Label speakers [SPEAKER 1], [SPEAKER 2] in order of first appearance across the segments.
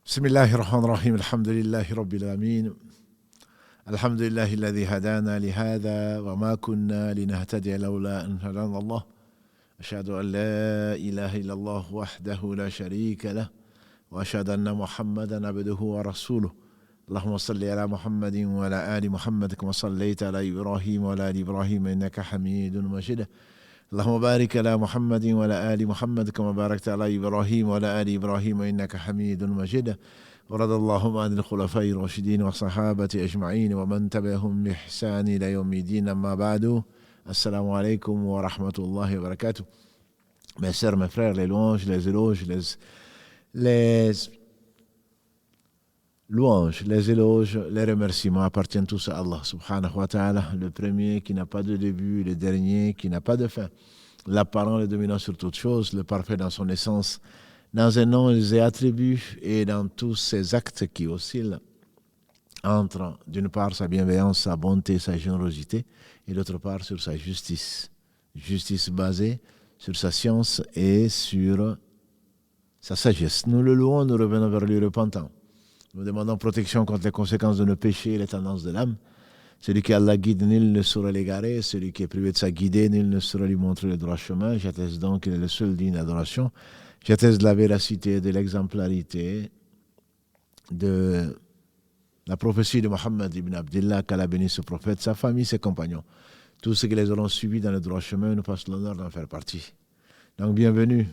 [SPEAKER 1] بسم الله الرحمن الرحيم الحمد لله رب العالمين الحمد لله الذي هدانا لهذا وما كنا لنهتدي لولا أن هدانا الله أشهد أن لا إله إلا الله وحده لا شريك له وأشهد أن محمدا عبده ورسوله اللهم صل على محمد وعلى آل محمد كما صليت على إبراهيم وعلى آل إبراهيم إنك حميد مجيد اللهم بارك على محمد وعلى آل محمد كما باركت على إبراهيم وعلى آل إبراهيم إنك حميد مجيد ورضى اللهم عن الخلفاء الراشدين والصحابة أجمعين ومن تبعهم بإحسان إلى يوم الدين أما بعد السلام عليكم ورحمة الله وبركاته. Mes sœurs, mes frères, les louanges, les éloges, les remerciements appartiennent tous à Allah subhanahu wa ta'ala, le premier qui n'a pas de début, le dernier qui n'a pas de fin, l'apparent, le dominant sur toute chose, le parfait dans son essence, dans ses noms et ses attributs et dans tous ses actes qui oscillent entre d'une part sa bienveillance, sa bonté, sa générosité et d'autre part sur sa justice. Justice basée sur sa science et sur sa sagesse. Nous le louons, nous revenons vers lui repentant. Nous demandons protection contre les conséquences de nos péchés et les tendances de l'âme. Celui qui Allah guide, nul ne saura l'égarer. Celui qui est privé de sa guidée, nul ne saura lui montrer le droit chemin. J'atteste donc qu'il est le seul digne d'adoration. J'atteste de la véracité, de l'exemplarité, de la prophétie de Mohammed ibn Abdillah, qu'Allah bénisse ce prophète, sa famille, ses compagnons. Tous ceux qui les auront suivis dans le droit chemin nous passent l'honneur d'en faire partie. Donc bienvenue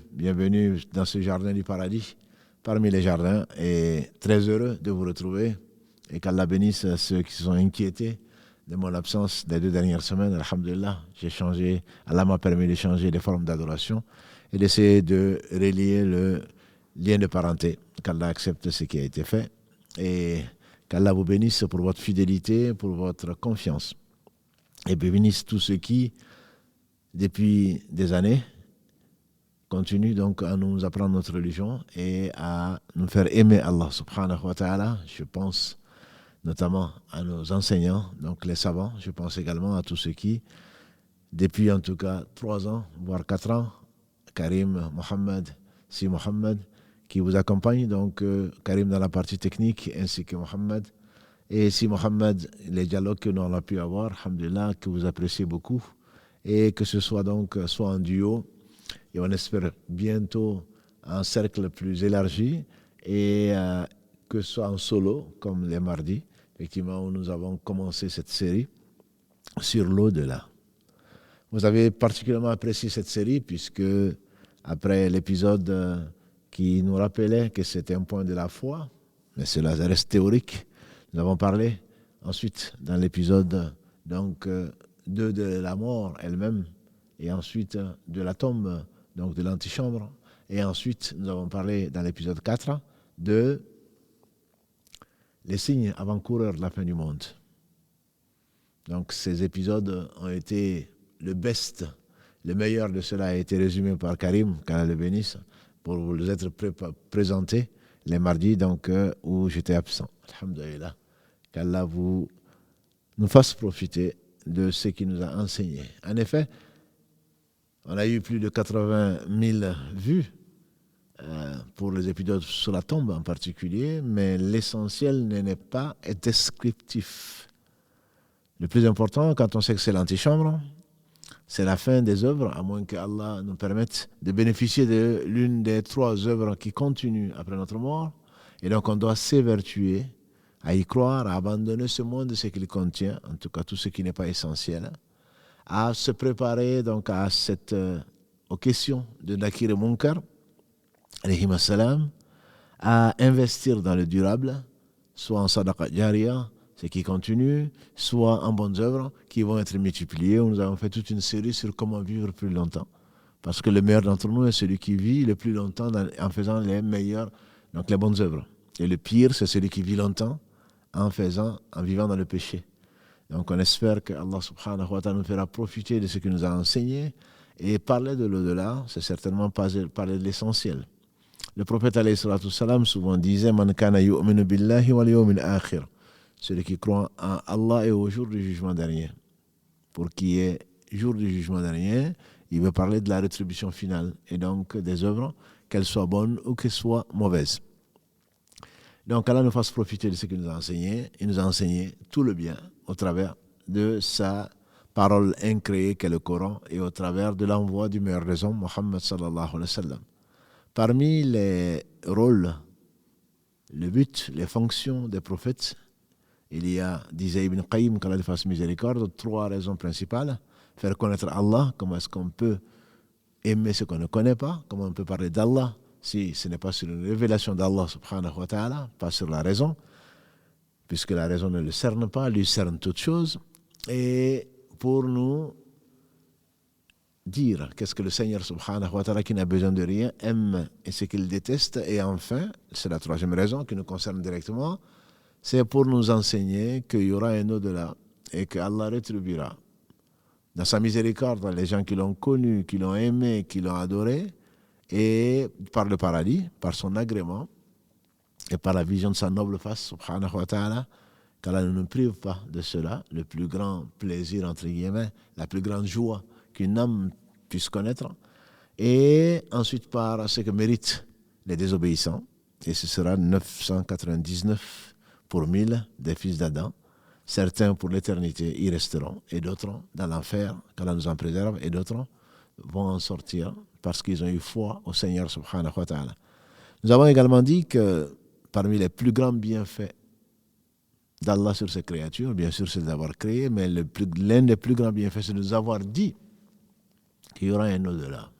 [SPEAKER 1] dans ce jardin du paradis, parmi les jardins, et très heureux de vous retrouver, et qu'Allah bénisse ceux qui se sont inquiétés de mon absence des 2 dernières semaines. Alhamdulillah, Allah m'a permis de changer les formes d'adoration et d'essayer de relier le lien de parenté. Qu'Allah accepte ce qui a été fait et qu'Allah vous bénisse pour votre fidélité, pour votre confiance. Et bénisse tous ceux qui, depuis des années, continue donc à nous apprendre notre religion et à nous faire aimer Allah subhanahu wa ta'ala. Je pense notamment à nos enseignants, donc les savants. Je pense également à tous ceux qui, depuis en tout cas 3 ans, voire 4 ans, Karim, Mohamed, Si Mohamed, qui vous accompagne, donc Karim dans la partie technique, ainsi que Mohamed. Et Si Mohamed, les dialogues que nous avons pu avoir, alhamdulillah, que vous appréciez beaucoup, et que ce soit donc soit en duo, et on espère bientôt un cercle plus élargi et que ce soit en solo, comme les mardis, effectivement, où nous avons commencé cette série sur l'au-delà. Vous avez particulièrement apprécié cette série puisque, après l'épisode qui nous rappelait que c'était un point de la foi, mais cela reste théorique, nous avons parlé ensuite dans l'épisode donc, 2 de la mort elle-même et ensuite de la tombe, donc de l'antichambre. Et ensuite, nous avons parlé dans l'épisode 4 de les signes avant-coureurs de la fin du monde. Donc ces épisodes ont été le best, le meilleur de cela a été résumé par Karim, qu'Allah le bénisse, pour vous les être présentés les mardis donc, où j'étais absent. Alhamdulillah. Qu'Allah nous fasse profiter de ce qu'il nous a enseigné. En effet, on a eu plus de 80 000 vues pour les épisodes sur la tombe en particulier, mais l'essentiel n'est pas descriptif. Le plus important, quand on sait que c'est l'antichambre, c'est la fin des œuvres, à moins qu'Allah nous permette de bénéficier de l'une des 3 œuvres qui continuent après notre mort. Et donc on doit s'évertuer à y croire, à abandonner ce monde, ce qu'il contient, en tout cas tout ce qui n'est pas essentiel, à se préparer donc aux questions de Nakir et Munkar, alayhim assalam, à investir dans le durable, soit en sadaqa jariya, ce qui continue, soit en bonnes œuvres qui vont être multipliées. Nous avons fait toute une série sur comment vivre plus longtemps. Parce que le meilleur d'entre nous est celui qui vit le plus longtemps en faisant les meilleures, donc les bonnes œuvres. Et le pire, c'est celui qui vit longtemps en vivant dans le péché. Donc on espère que Allah subhanahu wa ta'ala nous fera profiter de ce qu'il nous a enseigné. Et parler de l'au-delà, c'est certainement parler de l'essentiel. Le prophète alayhi salatu salam souvent disait Man kana yu'minu billahi wal yawmil akhir. Celui qui croit en Allah et au jour du jugement dernier. Pour qui est jour du jugement dernier, il veut parler de la rétribution finale et donc des œuvres, qu'elles soient bonnes ou qu'elles soient mauvaises. Donc Allah nous fasse profiter de ce qu'il nous a enseigné. Il nous a enseigné tout le bien au travers de sa parole incréée qu'est le Coran et au travers de l'envoi du meilleur des hommes, Mohammed sallallahu alayhi wa sallam. Parmi les rôles, le but, les fonctions des prophètes, il y a, disait Ibn Qayyim, qu'Allah lui fasse miséricorde, 3 raisons principales. Faire connaître Allah, comment est-ce qu'on peut aimer ce qu'on ne connaît pas, comment on peut parler d'Allah si ce n'est pas sur une révélation d'Allah subhanahu wa ta'ala, pas sur la raison, puisque la raison ne le cerne pas, lui cerne toute chose. Et pour nous dire qu'est-ce que le Seigneur subhanahu wa ta'ala, qui n'a besoin de rien, aime et ce qu'il déteste. Et enfin, c'est la 3e raison qui nous concerne directement, c'est pour nous enseigner qu'il y aura un au-delà et qu'Allah rétribuera dans sa miséricorde les gens qui l'ont connu, qui l'ont aimé, qui l'ont adoré, et par le paradis, par son agrément et par la vision de sa noble face, subhanahu wa ta'ala, qu'Allah ne nous prive pas de cela, le plus grand plaisir, entre guillemets, la plus grande joie qu'une âme puisse connaître, et ensuite par ce que méritent les désobéissants, et ce sera 999 pour 1000 des fils d'Adam. Certains pour l'éternité y resteront, et d'autres dans l'enfer, qu'Allah nous en préserve, et d'autres vont en sortir parce qu'ils ont eu foi au Seigneur subhanahu wa ta'ala. Nous avons également dit que parmi les plus grands bienfaits d'Allah sur ses créatures, bien sûr c'est d'avoir créé, mais l'un des plus grands bienfaits c'est de nous avoir dit qu'il y aura un au-delà.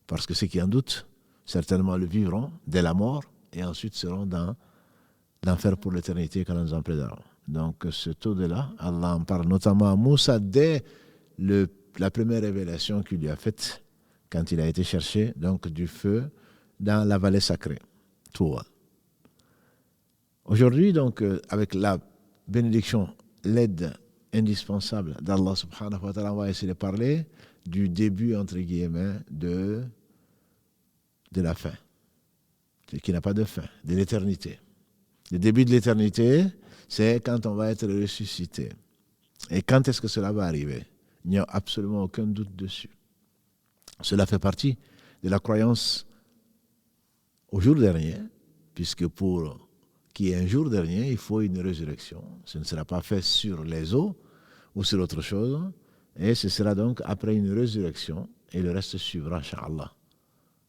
[SPEAKER 1] Parce que ceux qui en doutent, certainement le vivront dès la mort, et ensuite seront dans l'enfer pour l'éternité, qu'Allah nous en préserve. Donc cet au-delà, Allah en parle notamment à Moussa dès la première révélation qu'il lui a faite quand il a été cherché donc du feu dans la vallée sacrée, Toura. Aujourd'hui, donc, avec la bénédiction, l'aide indispensable d'Allah subhanahu wa ta'ala, on va essayer de parler du début, entre guillemets, de la fin, qui n'a pas de fin, de l'éternité. Le début de l'éternité, c'est quand on va être ressuscité. Et quand est-ce que cela va arriver? Il n'y a absolument aucun doute dessus. Cela fait partie de la croyance au jour dernier, puisque pour qu'il y ait un jour dernier, il faut une résurrection. Ce ne sera pas fait sur les eaux ou sur autre chose, et ce sera donc après une résurrection, et le reste suivra, incha'Allah.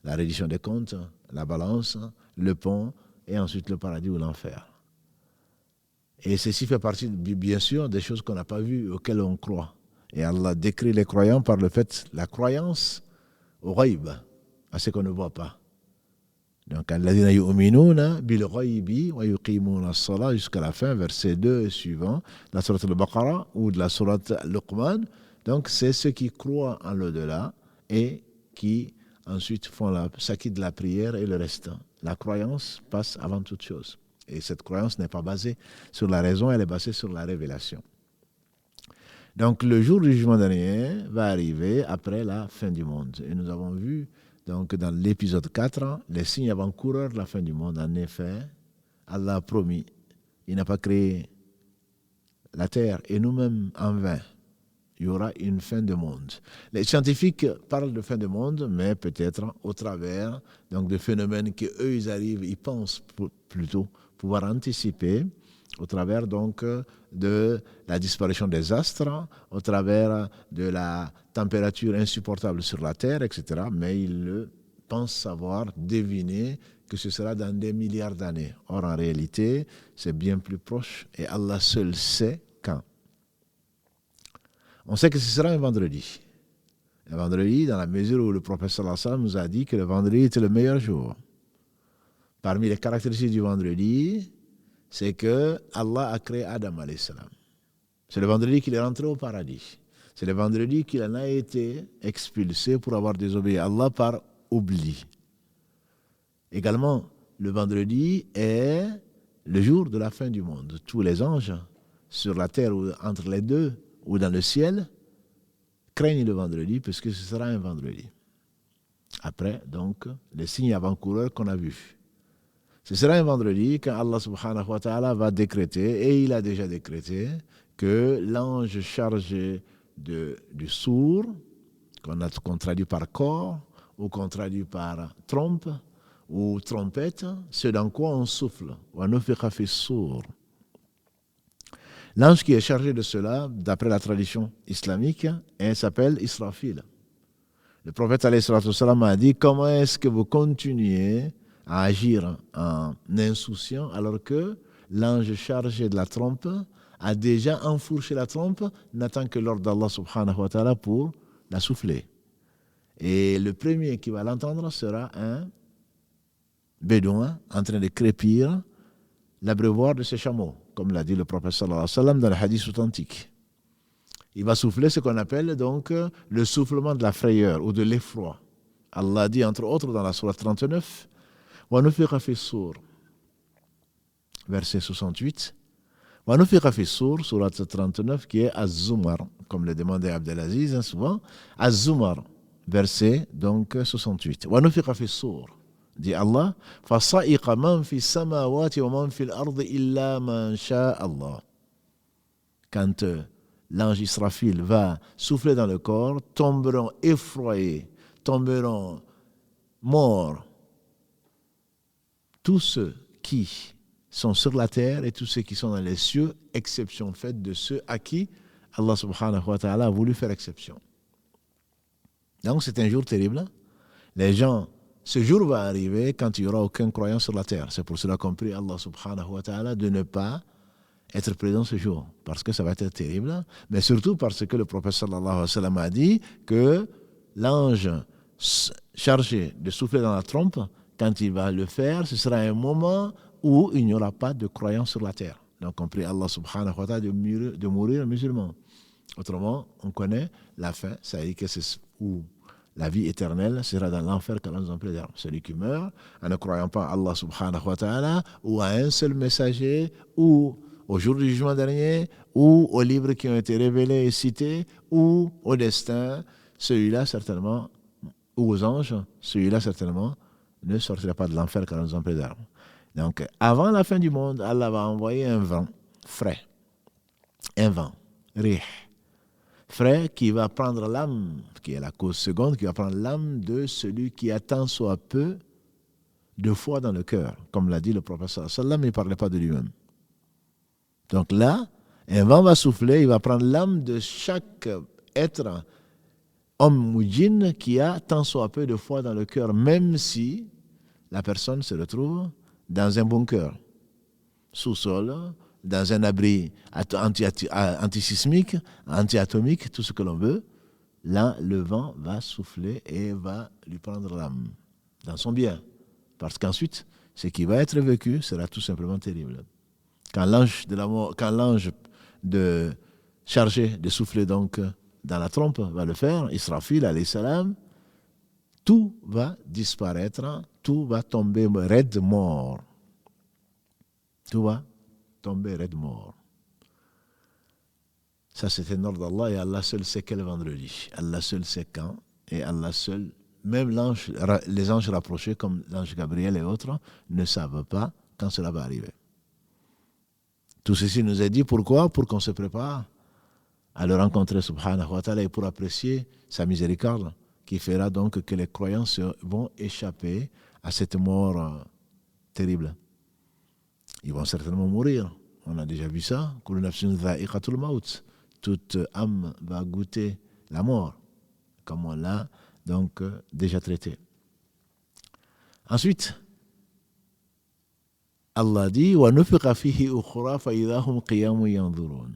[SPEAKER 1] La reddition des comptes, la balance, le pont, et ensuite le paradis ou l'enfer. Et ceci fait partie, bien sûr, des choses qu'on n'a pas vues, auxquelles on croit. Et Allah décrit les croyants par le fait, la croyance au ghaib, à ce qu'on ne voit pas. Donc, alladhina yu'minuna bil ghaibi wa yuqimuna as-salat jusqu'à la fin, verset 2 et suivant, de la sourate al-Baqarah ou de la sourate Luqman. Donc, c'est ceux qui croient en l'au-delà et qui ensuite s'acquittent de la prière et le reste. La croyance passe avant toute chose. Et cette croyance n'est pas basée sur la raison, elle est basée sur la révélation. Donc le jour du jugement dernier va arriver après la fin du monde. Et nous avons vu donc dans l'épisode 4 les signes avant-coureurs de la fin du monde. En effet, Allah a promis, il n'a pas créé la terre et nous-mêmes en vain. Il y aura une fin de monde. Les scientifiques parlent de fin de monde, mais peut-être au travers donc, de phénomènes qu'eux, ils arrivent, ils pensent plutôt pouvoir anticiper, au travers donc de la disparition des astres, au travers de la température insupportable sur la Terre, etc. Mais ils pensent savoir, deviner que ce sera dans des milliards d'années. Or, en réalité, c'est bien plus proche et Allah seul sait quand. On sait que ce sera un vendredi. Un vendredi, dans la mesure où le prophète sallallahu alayhi wa sallam nous a dit que le vendredi était le meilleur jour. Parmi les caractéristiques du vendredi, c'est que Allah a créé Adam alayhi salam. C'est le vendredi qu'il est rentré au paradis. C'est le vendredi qu'il en a été expulsé pour avoir désobéi à Allah par oubli. Également, le vendredi est le jour de la fin du monde. Tous les anges sur la terre ou entre les deux ou dans le ciel craignent le vendredi puisque ce sera un vendredi. Après, donc, les signes avant-coureurs qu'on a vus. Ce sera un vendredi quand Allah subhanahu wa ta'ala va décréter, et il a déjà décrété, que l'ange chargé du sourd, qu'on traduit par corps, ou qu'on traduit par trompe, ou trompette, c'est dans quoi on souffle. L'ange qui est chargé de cela, d'après la tradition islamique, s'appelle Israfil. Le prophète alayhi salatu wassalam a dit, comment est-ce que vous continuez à agir en insouciant alors que l'ange chargé de la trompe a déjà enfourché la trompe, n'attend que l'ordre d'Allah subhanahu wa ta'ala pour la souffler. Et le premier qui va l'entendre sera un bédouin en train de crépir l'abreuvoir de ses chameaux, comme l'a dit le prophète sallallahu alayhi wa sallam dans le hadith authentique. Il va souffler ce qu'on appelle donc le soufflement de la frayeur ou de l'effroi. Allah dit entre autres dans la sourate 39, وَنُفِخَ فِي الصُّورِ, verset 68, وَنُفِخَ فِي الصُّورِ, sourate 39, qui est Az-Zumar, comme le demandait Abdelaziz souvent, Az-Zumar, verset donc 68. وَنُفِخَ فِي الصُّورِ, dit Allah, فَصَائِقَ مَنْ فِي السَّمَاوَاتِ وَمَنْ فِي الْأَرْضِ إِلَّا مَنْ شَاءَ اللَّهِ. Quand l'ange Israfil va souffler dans le corps, tomberont effroyés, tomberont morts tous ceux qui sont sur la terre et tous ceux qui sont dans les cieux, exception faite de ceux à qui Allah subhanahu wa ta'ala a voulu faire exception. Donc c'est un jour terrible. Les gens, ce jour va arriver quand il n'y aura aucun croyant sur la terre. C'est pour cela qu'on prie Allah subhanahu wa ta'ala de ne pas être présent ce jour, parce que ça va être terrible, mais surtout parce que le prophète sallallahu alayhi wa sallam a dit que l'ange chargé de souffler dans la trompe, quand il va le faire, ce sera un moment où il n'y aura pas de croyants sur la terre. Donc on prie Allah subhanahu wa ta'ala de mourir musulman. Autrement, on connaît la fin, ça veut dire que c'est où la vie éternelle sera dans l'enfer qu'Allah nous en préserve. Celui qui meurt en ne croyant pas à Allah subhanahu wa ta'ala, ou à un seul messager, ou au jour du jugement dernier, ou aux livres qui ont été révélés et cités, ou au destin, celui-là certainement, ou aux anges, celui-là certainement ne sortira pas de l'enfer car nous en préserve. Donc, avant la fin du monde, Allah va envoyer un vent frais, un vent, rih, frais qui va prendre l'âme, qui est la cause seconde, qui va prendre l'âme de celui qui a tant soit peu de foi dans le cœur. Comme l'a dit le prophète sallallahu alayhi wa sallam, il ne parlait pas de lui-même. Donc là, un vent va souffler, il va prendre l'âme de chaque être, homme ou djinn, qui a tant soit peu de foi dans le cœur, même si la personne se retrouve dans un bunker, sous-sol, dans un abri antisismique, anti-atomique, tout ce que l'on veut. Là, le vent va souffler et va lui prendre l'âme dans son bien. Parce qu'ensuite, ce qui va être vécu sera tout simplement terrible. Quand l'ange de la mort, quand l'ange chargé de souffler donc dans la trompe va le faire, Israfil alayhi salam, tout va disparaître, tout va tomber raide mort. Tout va tomber raide mort. Ça c'est un ordre d'Allah et Allah seul sait quel vendredi. Allah seul sait quand et Allah seul, même les anges rapprochés comme l'ange Gabriel et autres ne savent pas quand cela va arriver. Tout ceci nous est dit pourquoi? Pour qu'on se prépare à le rencontrer subhanahu wa ta'ala et pour apprécier sa miséricorde qui fera donc que les croyants vont échapper à cette mort terrible. Ils vont certainement mourir. On a déjà vu ça. Toute âme va goûter la mort, comme on l'a donc déjà traité. Ensuite, Allah dit وَنُفِخَ فِيهِ أُخْرَى فَإِذَا هُمْ قِيَامٌ يَنْظُرُونَ.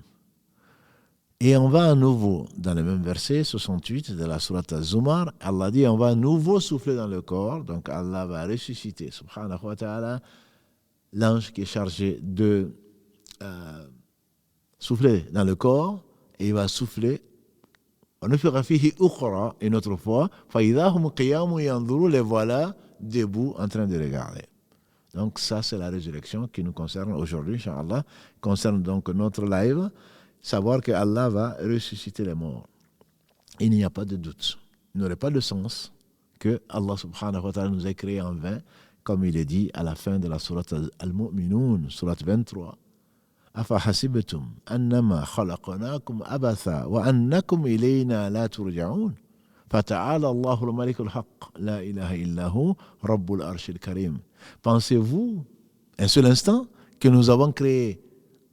[SPEAKER 1] Et on va à nouveau, dans le même verset 68 de la sourate Az-Zumar, Allah dit on va à nouveau souffler dans le corps, donc Allah va ressusciter, subhanahu wa ta'ala, l'ange qui est chargé de souffler dans le corps, et il va souffler, وَنُفِخَ فِيهِ أُخْرَى, une autre fois, فَإِذَا هُمْ قِيَامٌ يَنْظُرُونَ, les voilà debout en train de regarder. Donc ça c'est la résurrection qui nous concerne aujourd'hui, Inch'Allah, concerne donc notre live, savoir que Allah va ressusciter les morts. Il n'y a pas de doute, il n'aurait pas de sens que Allah subhanahu wa ta'ala nous ait créés en vain, comme il est dit à la fin de la sourate Al-Mu'minun, sourate 23. أَفَحَسِبْتُمْ أَنَّمَا خَلَقْنَاكُمْ أَبَثًا وَأَنَّكُمْ إِلَيْنَا لَا تُرْجَعُونَ. Fata'ala Allahul Malikul Haq, la ilaha illahu, Rabbul Arshil Karim. Pensez-vous, un seul instant, que nous avons créé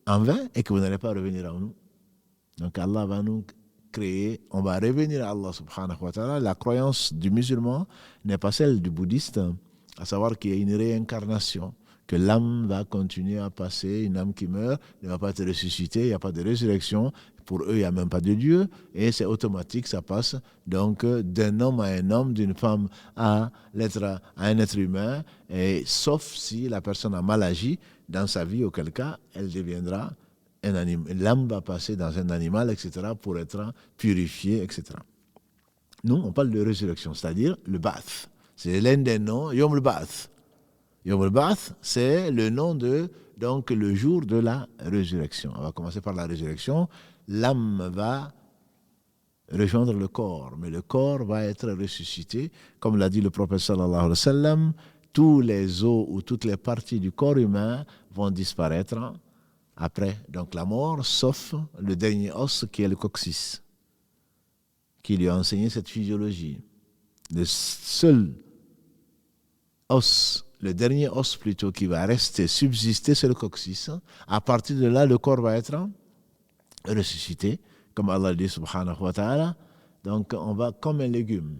[SPEAKER 1] en vain et que vous n'allez pas revenir à nous? Donc Allah va nous créer, on va revenir à Allah subhanahu wa ta'ala. La croyance du musulman n'est pas celle du bouddhiste, à savoir qu'il y a une réincarnation, que l'âme va continuer à passer, une âme qui meurt ne va pas être ressuscitée, il n'y a pas de résurrection. Pour eux, il n'y a même pas de Dieu, et c'est automatique, ça passe donc d'un homme à un homme, d'une femme à un être humain, et sauf si la personne a mal agi dans sa vie, auquel cas, elle deviendra un animal. L'âme va passer dans un animal, etc., pour être purifiée, etc. Nous, on parle de résurrection, c'est-à-dire le Ba'ath. C'est l'un des noms, Yom al-Ba'ath. Yom al-Ba'ath, c'est le nom de, donc, le jour de la résurrection. On va commencer par la résurrection. L'âme va rejoindre le corps, mais le corps va être ressuscité. Comme l'a dit le prophète sallallahu alayhi wa sallam, tous les os ou toutes les parties du corps humain vont disparaître après donc la mort, sauf le dernier os qui est le coccyx, qui lui a enseigné cette physiologie. Le seul os, le dernier os plutôt qui va rester, subsister, c'est le coccyx. À partir de là, le corps va être ressuscité, comme Allah dit subhanahu wa ta'ala. Donc on va comme un légume.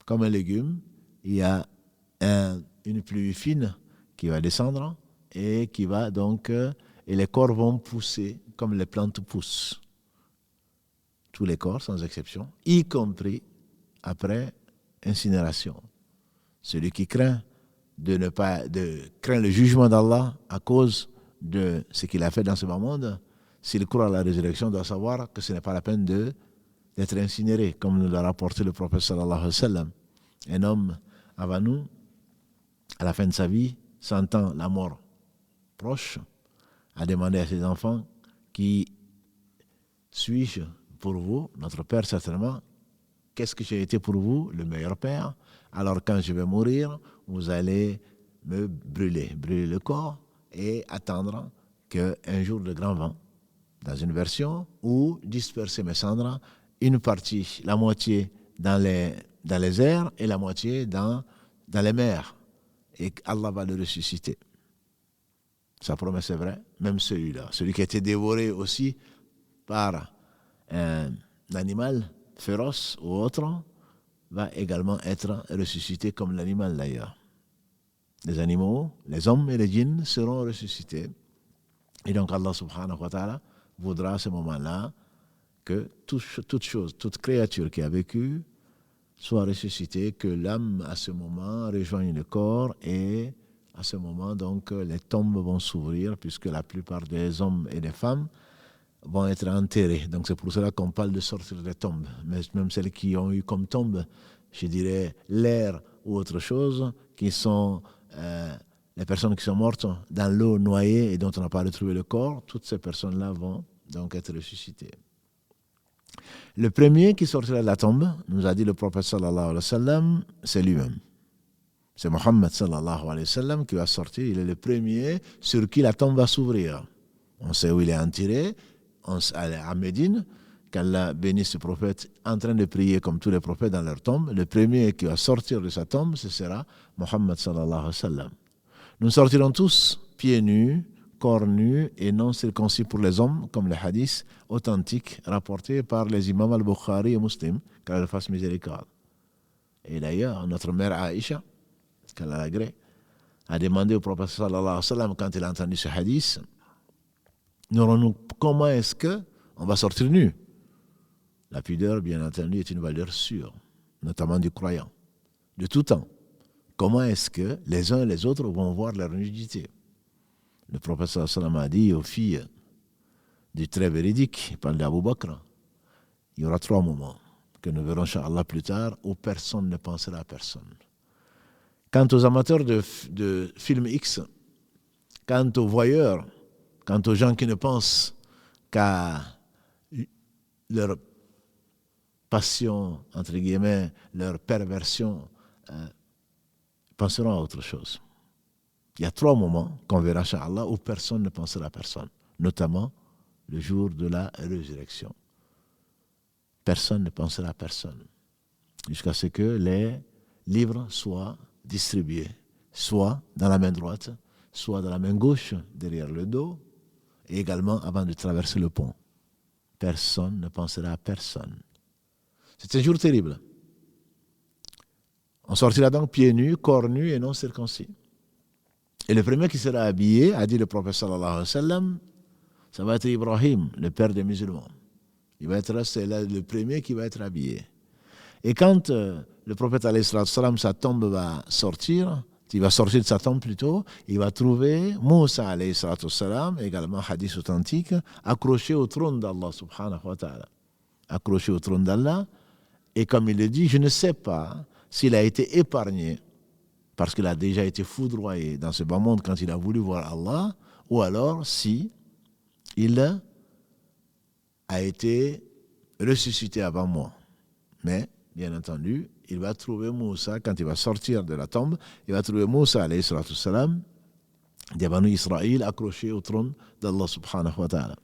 [SPEAKER 1] Comme un légume, il y a une pluie fine qui va descendre et qui va donc, et les corps vont pousser comme les plantes poussent. Tous les corps, sans exception, y compris après incinération. Celui qui craint craint le jugement d'Allah à cause de ce qu'il a fait dans ce bas monde, s'il croit à la résurrection, doit savoir que ce n'est pas la peine d'être incinéré, comme nous l'a rapporté le prophète sallallahu alayhi wa sallam. Un homme avant nous, à la fin de sa vie, sentant la mort proche, a demandé à ses enfants: qui suis-je pour vous? Notre père certainement. Qu'est-ce que j'ai été pour vous? Le meilleur père. Alors quand je vais mourir, vous allez me brûler le corps et attendre qu'un jour de grand vent, dans une version, ou disperser mes cendres, une partie, la moitié dans les airs et la moitié dans les mers. Et Allah va le ressusciter. Sa promesse est vraie, même celui-là. Celui qui a été dévoré aussi par un animal féroce ou autre va également être ressuscité comme l'animal d'ailleurs. Les animaux, les hommes et les djinns seront ressuscités. Et donc Allah subhanahu wa ta'ala voudra à ce moment-là que toute chose, toute créature qui a vécu soit ressuscitée, que l'âme à ce moment rejoigne le corps, et à ce moment donc les tombes vont s'ouvrir puisque la plupart des hommes et des femmes vont être enterrés. Donc c'est pour cela qu'on parle de sortir des tombes. Mais même celles qui ont eu comme tombe, je dirais, l'air ou autre chose, qui sont les personnes qui sont mortes dans l'eau noyée et dont on n'a pas retrouvé le corps, toutes ces personnes-là vont donc être ressuscitées. Le premier qui sortira de la tombe, nous a dit le prophète sallallahu alayhi wa sallam, c'est lui-même. C'est Mohammed sallallahu alayhi wa sallam qui va sortir. Il est le premier sur qui la tombe va s'ouvrir. On sait où il est enterré, à Médine, qu'Allah bénisse ce prophète en train de prier comme tous les prophètes dans leur tombe. Le premier qui va sortir de sa tombe, ce sera Mohammed sallallahu alayhi wa sallam. Nous sortirons tous pieds nus, corps nus et non circoncis pour les hommes, comme les hadiths authentiques rapportés par les imams al-Bukhari et Muslim, qu'Allah fasse miséricorde. Et d'ailleurs, notre mère Aïcha, qu'Allah l'agrée, a demandé au prophète sallallahu alayhi wa sallam, quand il a entendu ce hadith, comment est-ce qu'on va sortir nu? La pudeur, bien entendu, est une valeur sûre, notamment du croyant, de tout temps. Comment est-ce que les uns et les autres vont voir leur nudité? Le prophète sallallahu alayhi wa sallam a dit aux filles du trait véridique, il parle d'Abu Bakr, il y aura 3 moments que nous verrons, Inch'Allah, plus tard, où personne ne pensera à personne. Quant aux amateurs de films X, quant aux voyeurs, quant aux gens qui ne pensent qu'à leur passion, entre guillemets, leur perversion, penseront à autre chose. Il y a 3 moments qu'on verra, Inch'Allah, où personne ne pensera à personne, notamment le jour de la résurrection. personne ne pensera à personne. Jusqu'à ce que les livres soient distribués, soit dans la main droite, soit dans la main gauche, derrière le dos, et également avant de traverser le pont. Personne ne pensera à personne. C'est un jour terrible. On sortira donc pieds nus, corps nus et non circoncis. Et le premier qui sera habillé, a dit le prophète sallallahu alayhi wa sallam, ça va être Ibrahim, le père des musulmans. C'est le premier qui va être habillé. Et quand le prophète alayhi wa sallam, sa tombe va sortir, il va sortir de sa tombe plutôt, il va trouver Moussa alayhi wa sallam, également hadith authentique, accroché au trône d'Allah subhanahu wa ta'ala. Accroché au trône d'Allah. Et comme il le dit, je ne sais pas s'il a été épargné parce qu'il a déjà été foudroyé dans ce bas monde quand il a voulu voir Allah, ou alors si il a été ressuscité avant moi. Mais, bien entendu, il va trouver Moussa, quand il va sortir de la tombe, il va trouver Moussa, alayhi salatu salam, des Banu Israël, accroché au trône d'Allah subhanahu wa ta'ala.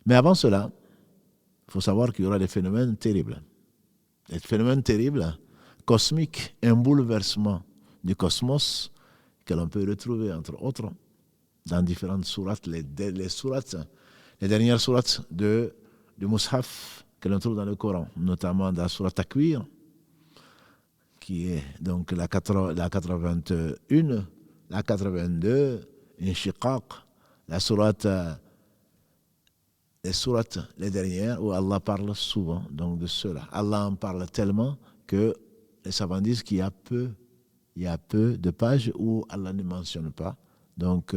[SPEAKER 1] Mais avant cela, il faut savoir qu'il y aura des phénomènes terribles. Des phénomènes terribles, cosmiques, un bouleversement du cosmos que l'on peut retrouver, entre autres, dans différentes sourates, les dernières sourates du Mus'haf que l'on trouve dans le Coran, notamment dans la sourate Takwir, qui est donc la 81, la 82, Inshiqaq, la sourate, les dernières où Allah parle souvent donc de cela. Allah en parle tellement que les savants disent qu'il y a peu de pages où Allah ne mentionne pas donc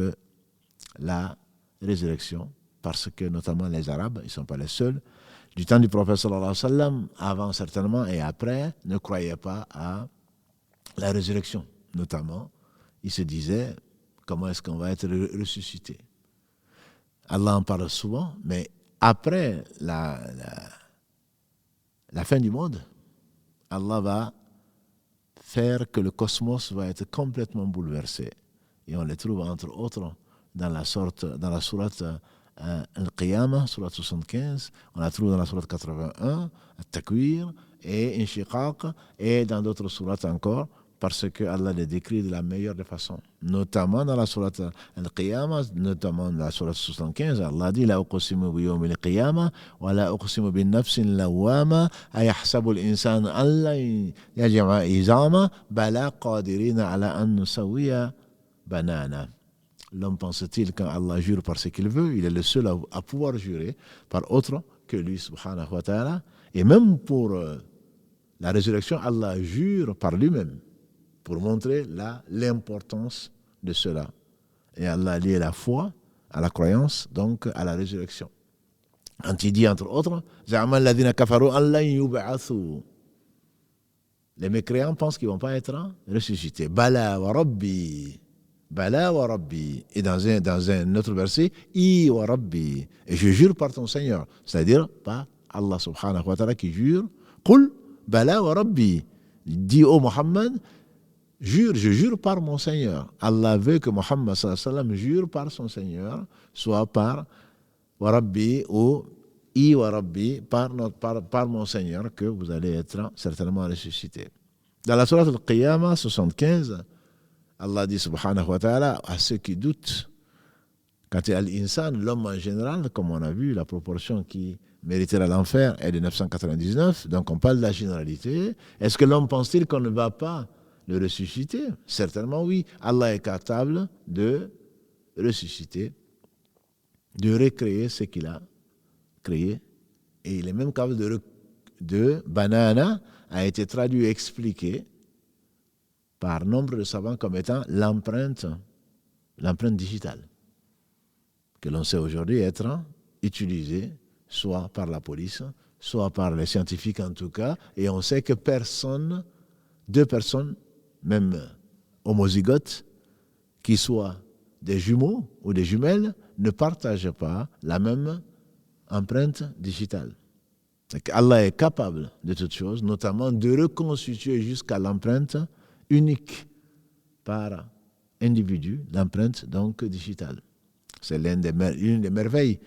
[SPEAKER 1] la résurrection, parce que notamment les Arabes, ils ne sont pas les seuls, du temps du prophète sallallahu alayhi wa sallam, avant certainement et après, ne croyaient pas à la résurrection. Notamment, ils se disaient, comment est-ce qu'on va être ressuscité? Allah en parle souvent, mais après la fin du monde, Allah va faire que le cosmos va être complètement bouleversé. Et on les trouve entre autres dans la sourate Al-Qiyamah, sourate 75, on la trouve dans la sourate 81, Al-Takwir et Inshiqaq, et dans d'autres sourates encore, parce que Allah les décrit de la meilleure des façons. Notamment dans la sourate Al-Qiyamah, notamment dans la sourate 75, Allah dit La uqsimu bi yawmi al-qiyamah wa la uqsimu bin nafsin lawwama ayahsabu al-insan an la yajma'a izama bala qadirina ala an nusawwiya banana. L'homme pense-t-il quand Allah jure par ce qu'il veut, il est le seul à pouvoir jurer par autre que lui subhanahu wa ta'ala. Et même pour la résurrection, Allah jure par lui-même pour montrer l'importance de cela. Et Allah a lié la foi à la croyance, donc à la résurrection. Quand il dit entre autres, les mécréants pensent qu'ils ne vont pas être ressuscités. Bala wa rabbi. Bala wa rabbi. Et dans un autre verset, I wa rabbi. Et je jure par ton Seigneur. C'est-à-dire, pas Allah subhanahu wa ta'ala qui jure. Qul bala wa rabbi. Dis au Muhammad, je jure par mon Seigneur. Allah veut que Muhammad sallallahu alayhi wa sallam jure par son Seigneur, soit par wa rabbi ou I wa rabbi, par mon Seigneur, que vous allez être certainement ressuscité. Dans la sourate Al-Qiyamah 75, Allah dit subhanahu wa ta'ala à ceux qui doutent, quand il y a l'insan, l'homme en général, comme on a vu, la proportion qui mériterait l'enfer est de 999, donc on parle de la généralité. Est-ce que l'homme pense-t-il qu'on ne va pas le ressusciter? Certainement oui. Allah est capable de ressusciter, de recréer ce qu'il a créé, et il est même capable de banana a été traduit et expliqué par nombre de savants comme étant l'empreinte digitale, que l'on sait aujourd'hui être utilisée soit par la police, soit par les scientifiques en tout cas, et on sait que deux personnes, même homozygotes, qui soient des jumeaux ou des jumelles, ne partagent pas la même empreinte digitale. Allah est capable de toutes choses, notamment de reconstituer jusqu'à l'empreinte unique par individu, l'empreinte donc digitale. C'est l'une des merveilles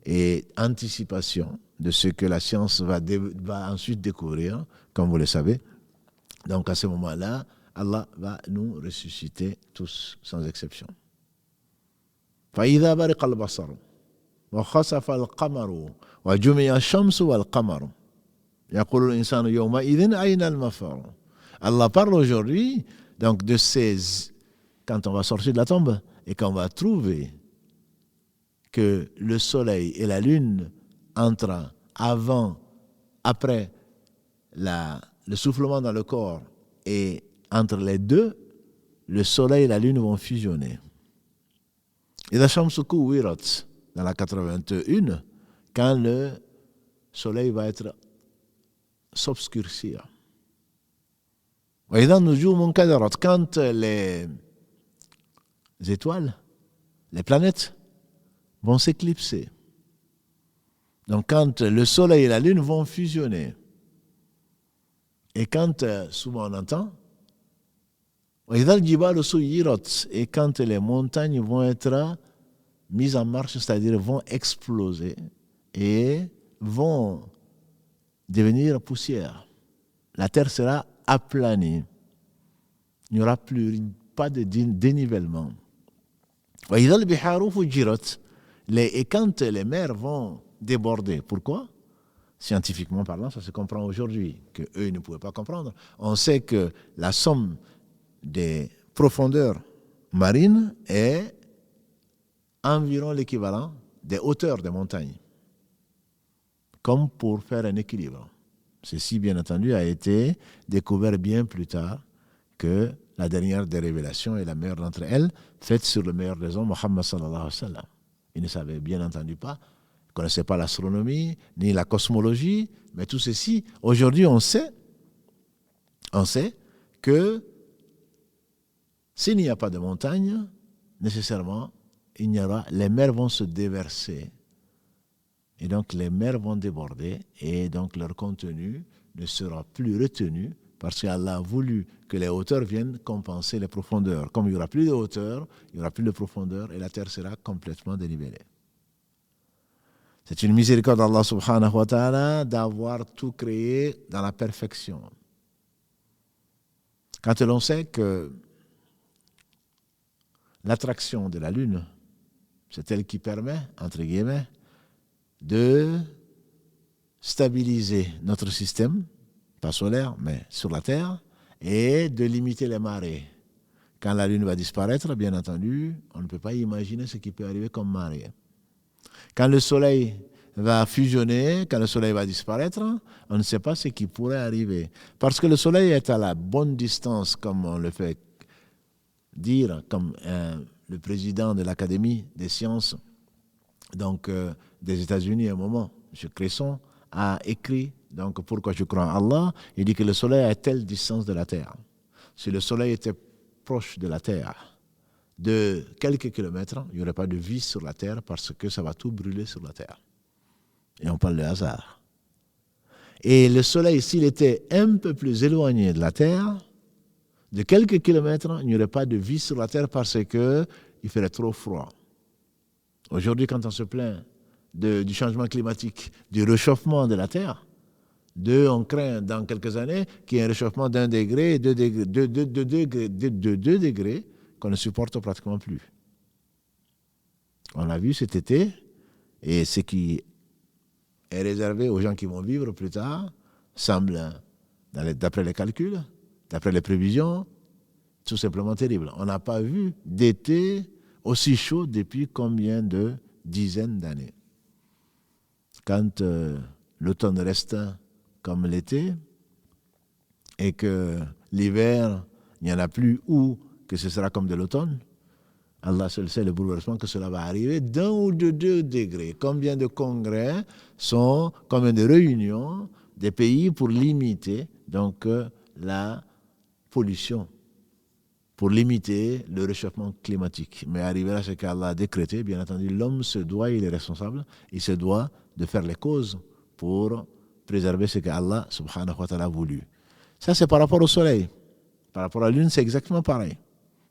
[SPEAKER 1] et anticipation de ce que la science va ensuite découvrir, comme vous le savez. Donc à ce moment-là, Allah va nous ressusciter tous, sans exception. فإذا برق البصر وخسف القمر وجمع الشمس والقمر يقول الإنسان يومئذ أين المفر. Allah parle aujourd'hui donc de ces, quand on va sortir de la tombe et qu'on va trouver que le soleil et la lune entrent après le soufflement dans le corps, et entre les deux, le soleil et la lune vont fusionner. Et la Shamsu Kuwirat, dans la 81, quand le soleil va s'obscurcir. Et dans nos jours, quand les étoiles, les planètes vont s'éclipser. Donc quand le soleil et la lune vont fusionner, et quand souvent on entend, et quand les montagnes vont être mises en marche, c'est-à-dire vont exploser et vont devenir poussière, la terre sera aplanie. Il n'y aura pas de dénivellement. Et quand les mers vont déborder, pourquoi? Scientifiquement parlant, ça se comprend aujourd'hui, qu'eux ils ne pouvaient pas comprendre. On sait que la somme des profondeurs marines est environ l'équivalent des hauteurs des montagnes, comme pour faire un équilibre. Ceci, bien entendu, a été découvert bien plus tard que la dernière des révélations et la meilleure d'entre elles, faite sur le meilleur des hommes, Muhammad sallallahu alayhi wa sallam. Ils ne savaient bien entendu pas, ne connaissaient pas l'astronomie, ni la cosmologie, mais tout ceci, aujourd'hui, on sait que s'il n'y a pas de montagne, nécessairement, les mers vont se déverser. Et donc, les mers vont déborder et donc leur contenu ne sera plus retenu parce qu'Allah a voulu que les hauteurs viennent compenser les profondeurs. Comme il n'y aura plus de hauteur, il n'y aura plus de profondeur et la terre sera complètement dénivellée. C'est une miséricorde d'Allah subhanahu wa ta'ala d'avoir tout créé dans la perfection. Quand l'on sait que l'attraction de la Lune, c'est elle qui permet, entre guillemets, de stabiliser notre système, pas solaire, mais sur la Terre, et de limiter les marées. Quand la Lune va disparaître, bien entendu, on ne peut pas imaginer ce qui peut arriver comme marée. Quand le Soleil va fusionner, quand le Soleil va disparaître, on ne sait pas ce qui pourrait arriver. Parce que le Soleil est à la bonne distance, comme on le fait dire, comme le président de l'Académie des sciences donc, des États-Unis à un moment, M. Cresson, a écrit donc pourquoi je crois en Allah. Il dit que le Soleil est à telle distance de la Terre. Si le Soleil était proche de la Terre de quelques kilomètres, il n'y aurait pas de vie sur la Terre parce que ça va tout brûler sur la Terre. Et on parle de hasard. Et le Soleil, s'il était un peu plus éloigné de la Terre, de quelques kilomètres, il n'y aurait pas de vie sur la Terre parce qu'il ferait trop froid. Aujourd'hui, quand on se plaint du changement climatique, du réchauffement de la Terre, on craint dans quelques années qu'il y ait un réchauffement d'1 degré, 2 degrés, qu'on ne supporte pratiquement plus. On l'a vu cet été, et ce qui est réservé aux gens qui vont vivre plus tard semble, d'après les calculs, d'après les prévisions, tout simplement terrible. On n'a pas vu d'été aussi chaud depuis combien de dizaines d'années. Quand l'automne reste comme l'été et que l'hiver, il n'y en a plus, ou que ce sera comme de l'automne, Allah seul sait le bouleversement que cela va arriver d'1 ou de 2 degrés. Combien de congrès combien de réunions des pays pour limiter donc la pollution, pour limiter le réchauffement climatique. Mais arriver à ce qu'Allah a décrété, bien entendu, l'homme se doit, il est responsable, il se doit de faire les causes pour préserver ce qu'Allah subhanahu wa ta'ala a voulu. Ça, c'est par rapport au soleil. Par rapport à la lune, c'est exactement pareil.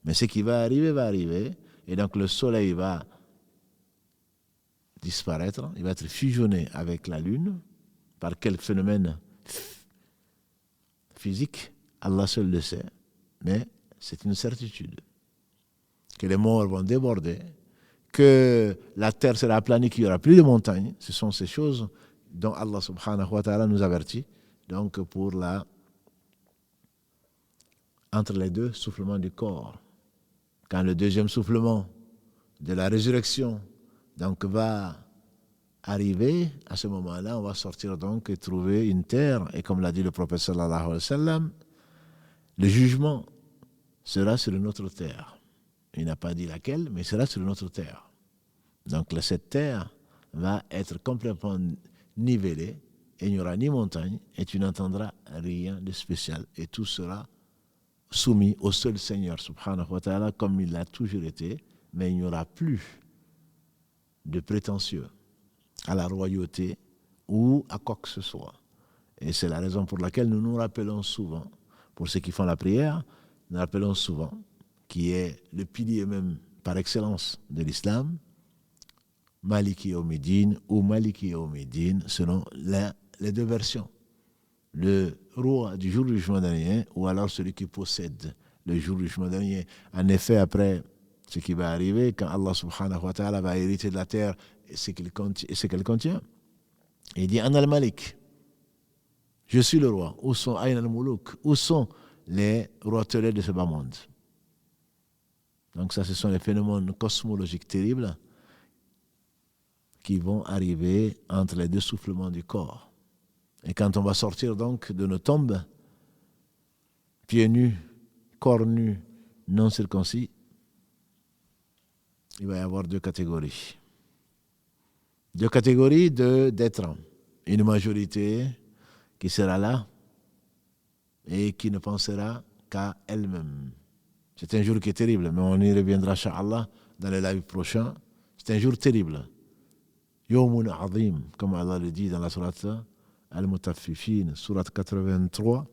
[SPEAKER 1] Mais ce qui va arriver, et donc le soleil va disparaître, il va être fusionné avec la Lune. Par quel phénomène physique, Allah seul le sait, mais c'est une certitude. Que les morts vont déborder, que la terre sera aplanie, qu'il n'y aura plus de montagnes, ce sont ces choses dont Allah subhanahu wa ta'ala nous avertit. Donc entre les deux soufflements du corps, quand le deuxième soufflement de la résurrection donc va arriver, à ce moment-là, on va sortir donc et trouver une terre, et comme l'a dit le prophète sallallahu alayhi wa sallam, le jugement sera sur une autre terre. Il n'a pas dit laquelle, mais sera sur une autre terre. Donc cette terre va être complètement nivelée, et il n'y aura ni montagne, et tu n'entendras rien de spécial, et tout sera soumis au seul Seigneur, subhanahu wa ta'ala, comme il l'a toujours été, mais il n'y aura plus de prétentieux à la royauté ou à quoi que ce soit. Et c'est la raison pour laquelle nous nous rappelons souvent, pour ceux qui font la prière, nous rappelons souvent, qui est le pilier même par excellence de l'islam, Maliki Yawmiddin ou Maliki Yawmiddin, selon les deux versions. Le roi du jour du jugement dernier ou alors celui qui possède le jour du jugement dernier. En effet, après ce qui va arriver, quand Allah subhanahu wa ta'ala va hériter de la terre et ce qu'elle contient, il dit Ana al-Malik, je suis le roi. Où sont Ayn al-Muluk? Où sont les roitelets de ce bas monde? Donc ça, ce sont les phénomènes cosmologiques terribles qui vont arriver entre les deux soufflements du corps. Et quand on va sortir donc de nos tombes, pieds nus, corps nus, non circoncis, il va y avoir deux catégories. Deux catégories d'êtres. Une majorité qui sera là et qui ne pensera qu'à elle-même. C'est un jour qui est terrible, mais on y reviendra, Inch'Allah, dans les lives prochains. C'est un jour terrible. Yawmun azim, comme Allah le dit dans la sourate Al-Mutaffifin, sourate 83,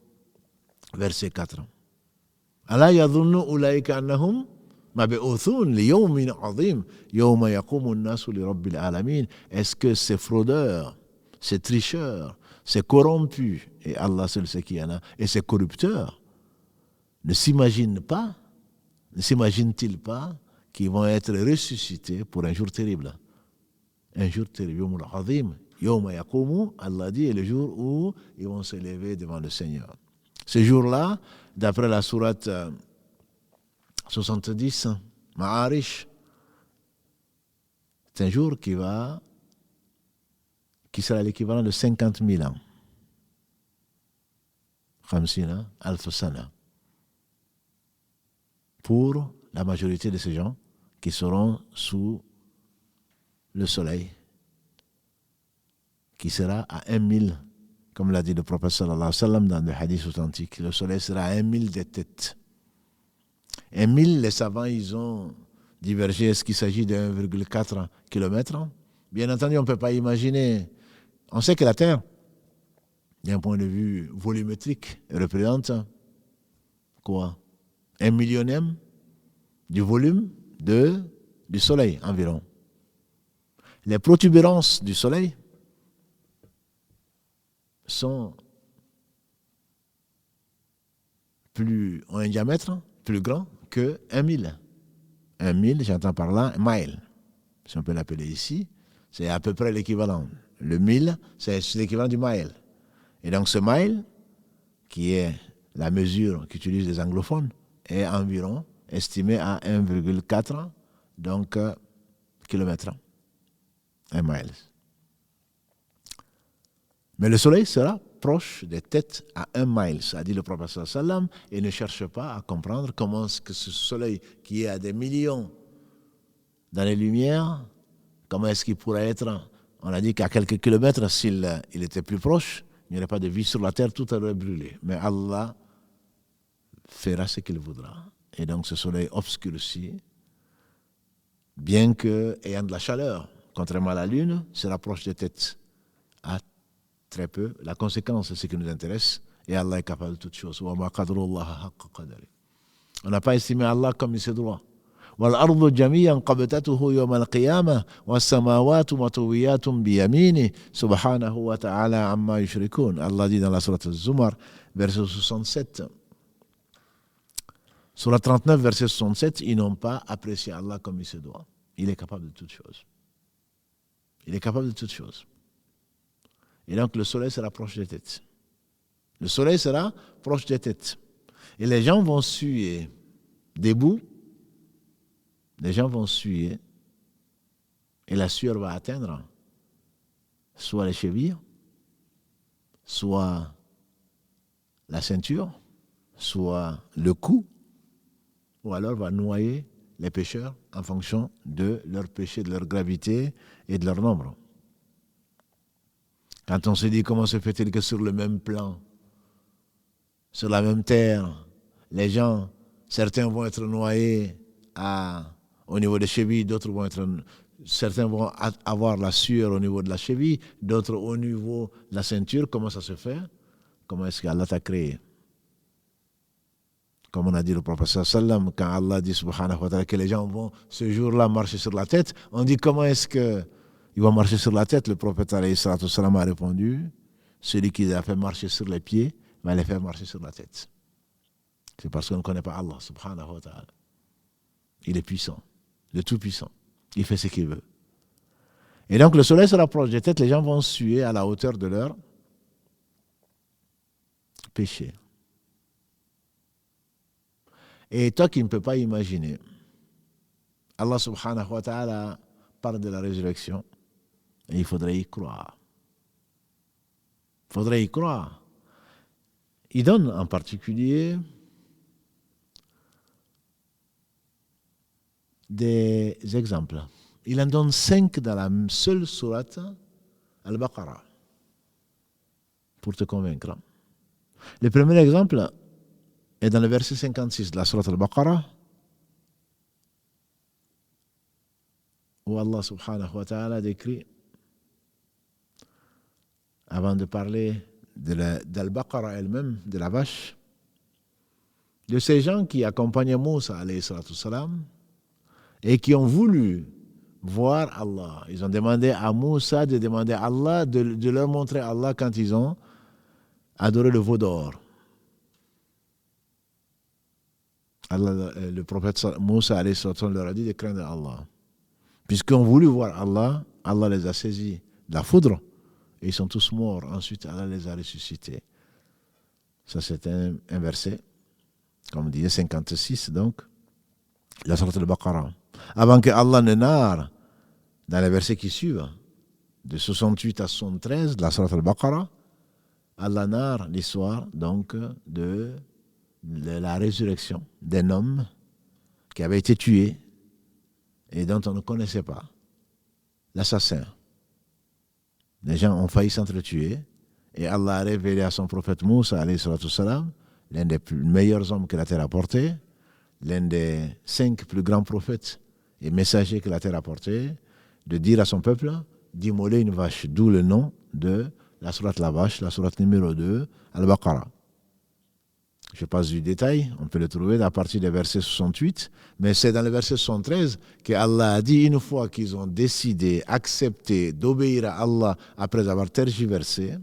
[SPEAKER 1] verset 4. Ala yadhunnu ulaika annahum mab'uthun li yawmin azim yawma yaqumu an-nasu li rabbil alamin. Est-ce que ces fraudeurs, ces tricheurs, ces corrompus, et Allah seul sait qui y en a, et ces corrupteurs, ne s'imaginent-ils pas qu'ils vont être ressuscités pour un jour terrible? Un jour terrible, Yawmun azim, yawma yaqumu, Allah dit, est le jour où ils vont se lever devant le Seigneur. Ce jour-là, d'après la sourate 70, Ma'arish, c'est un jour qui sera l'équivalent de 50 000 ans. Khamsina alf sana. Pour la majorité de ces gens qui seront sous le soleil, qui sera à 1000, comme l'a dit le prophète sallallahu alayhi wa sallam dans le hadith authentique. Le soleil sera à 1000 des têtes. 1000, les savants, ils ont divergé. Est-ce qu'il s'agit de 1,4 km? Bien entendu, on ne peut pas imaginer. On sait que la Terre, d'un point de vue volumétrique, représente quoi? 1 millionième du volume du Soleil environ. Les protubérances du Soleil ont un diamètre plus grand que 1000. 1000, j'entends par là, un mile, si on peut l'appeler ici, c'est à peu près l'équivalent. Le 1000, c'est l'équivalent du mile. Et donc ce mile, qui est la mesure qu'utilisent les anglophones, est environ estimé à 1,4 donc kilomètre. 1 mile. Mais le soleil sera proche des têtes à 1 mile, ça a dit le prophète sallallahu alayhi wa sallam, et ne cherche pas à comprendre comment est-ce que ce soleil qui est à des millions dans les lumières, comment est-ce qu'il pourrait être, on a dit qu'à quelques kilomètres, s'il était plus proche, il n'y aurait pas de vie sur la terre, tout aurait brûlé. Mais Allah fera ce qu'il voudra. Et donc ce soleil obscurci, bien que ayant de la chaleur, contrairement à la lune, se rapproche des têtes à très peu. La conséquence, c'est ce qui nous intéresse. Et Allah est capable de toutes choses. On n'a pas estimé Allah comme il se doit. وَالْأَرْضُ جَمِيعًا قَبْضَتُهُ يَوْمَ الْقِيَامَةِ وَالسَّمَاوَاتُ مَطْوِيَّاتٌ بِيَمِينِهِ سُبْحَانَهُ وَتَعَالَى عَمَّا يُشْرِكُونَ. Allah dit dans la sourate Az-Zumar, verset 67. Sur la 39, verset 67, ils n'ont pas apprécié Allah comme il se doit. Il est capable de toutes choses. Il est capable de toutes choses. Et donc le soleil sera proche des têtes. Le soleil sera proche des têtes. Et les gens vont suer debout. Les gens vont suer. Et la sueur va atteindre soit les chevilles, soit la ceinture, soit le cou, ou alors va noyer les pécheurs en fonction de leur péché, de leur gravité et de leur nombre. Quand on se dit comment se fait-il que sur le même plan, sur la même terre, les gens, certains vont être noyés au niveau des chevilles, certains vont avoir la sueur au niveau de la cheville, d'autres au niveau de la ceinture. Comment ça se fait? Comment est-ce qu'Allah t'a créé? Comme on a dit le prophète sallam, quand Allah dit subhanahu wa ta'ala que les gens vont ce jour-là marcher sur la tête, on dit comment est-ce qu'ils vont marcher sur la tête? Le prophète alayhi salatu wassalam a répondu, celui qui les a fait marcher sur les pieds va les faire marcher sur la tête. C'est parce qu'on ne connaît pas Allah subhanahu wa ta'ala. Il est puissant, le tout-puissant. Il fait ce qu'il veut. Et donc le soleil se rapproche des têtes, les gens vont suer à la hauteur de leur péché. Et toi qui ne peux pas imaginer, Allah subhanahu wa ta'ala parle de la résurrection et il faudrait y croire. Il faudrait y croire. Il donne en particulier des exemples. Il en donne 5 dans la seule sourate Al-Baqarah pour te convaincre. Le premier exemple est dans le verset 56 de la sourate Al-Baqarah où Allah subhanahu wa ta'ala décrit, avant de parler d'Al-Baqarah elle-même, de la vache, de ces gens qui accompagnaient Moussa alayhi salatu salam et qui ont voulu voir Allah. Ils ont demandé à Moussa de demander à Allah de leur montrer Allah quand ils ont adoré le veau d'or. Allah, le prophète Moussa alayhi salatu salam leur a dit de craindre Allah. Puisqu'ils ont voulu voir Allah, Allah les a saisis de la foudre et ils sont tous morts. Ensuite, Allah les a ressuscités. Ça, c'est un verset, comme on disait, 56, donc, la sourate Al-Baqarah. Avant que Allah ne narre, dans les versets qui suivent, de 68 à 73, de la sourate Al-Baqarah, Allah narre l'histoire, donc, de la résurrection d'un homme qui avait été tué et dont on ne connaissait pas l'assassin. Les gens ont failli s'entretuer et Allah a révélé à son prophète Moussa, alayhi salatu salam, l'un des meilleurs hommes que la terre a porté, l'un des 5 plus grands prophètes et messagers que la terre a porté, de dire à son peuple d'immoler une vache, d'où le nom de la sourate la vache, la sourate numéro 2, Al-Baqarah. Je passe du détail, on peut le trouver à partir des versets 68, mais c'est dans le verset 73 que Allah a dit, une fois qu'ils ont décidé, accepté d'obéir à Allah après avoir tergiversé,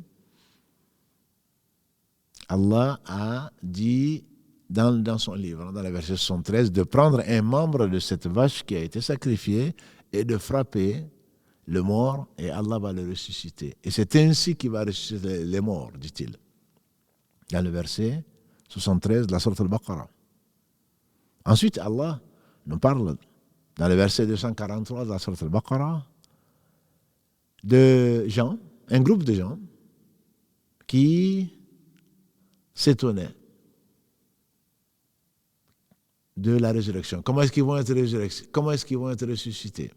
[SPEAKER 1] Allah a dit dans son livre, dans le verset 73, de prendre un membre de cette vache qui a été sacrifiée et de frapper le mort et Allah va le ressusciter. Et c'est ainsi qu'il va ressusciter les morts, dit-il. Dans le verset 73 de la sourate Al-Baqarah. Ensuite, Allah nous parle, dans le verset 243 de la sourate Al-Baqarah, de gens, un groupe de gens, qui s'étonnaient de la résurrection. Comment est-ce qu'ils vont être résurrectés? Comment est-ce qu'ils vont être ressuscités?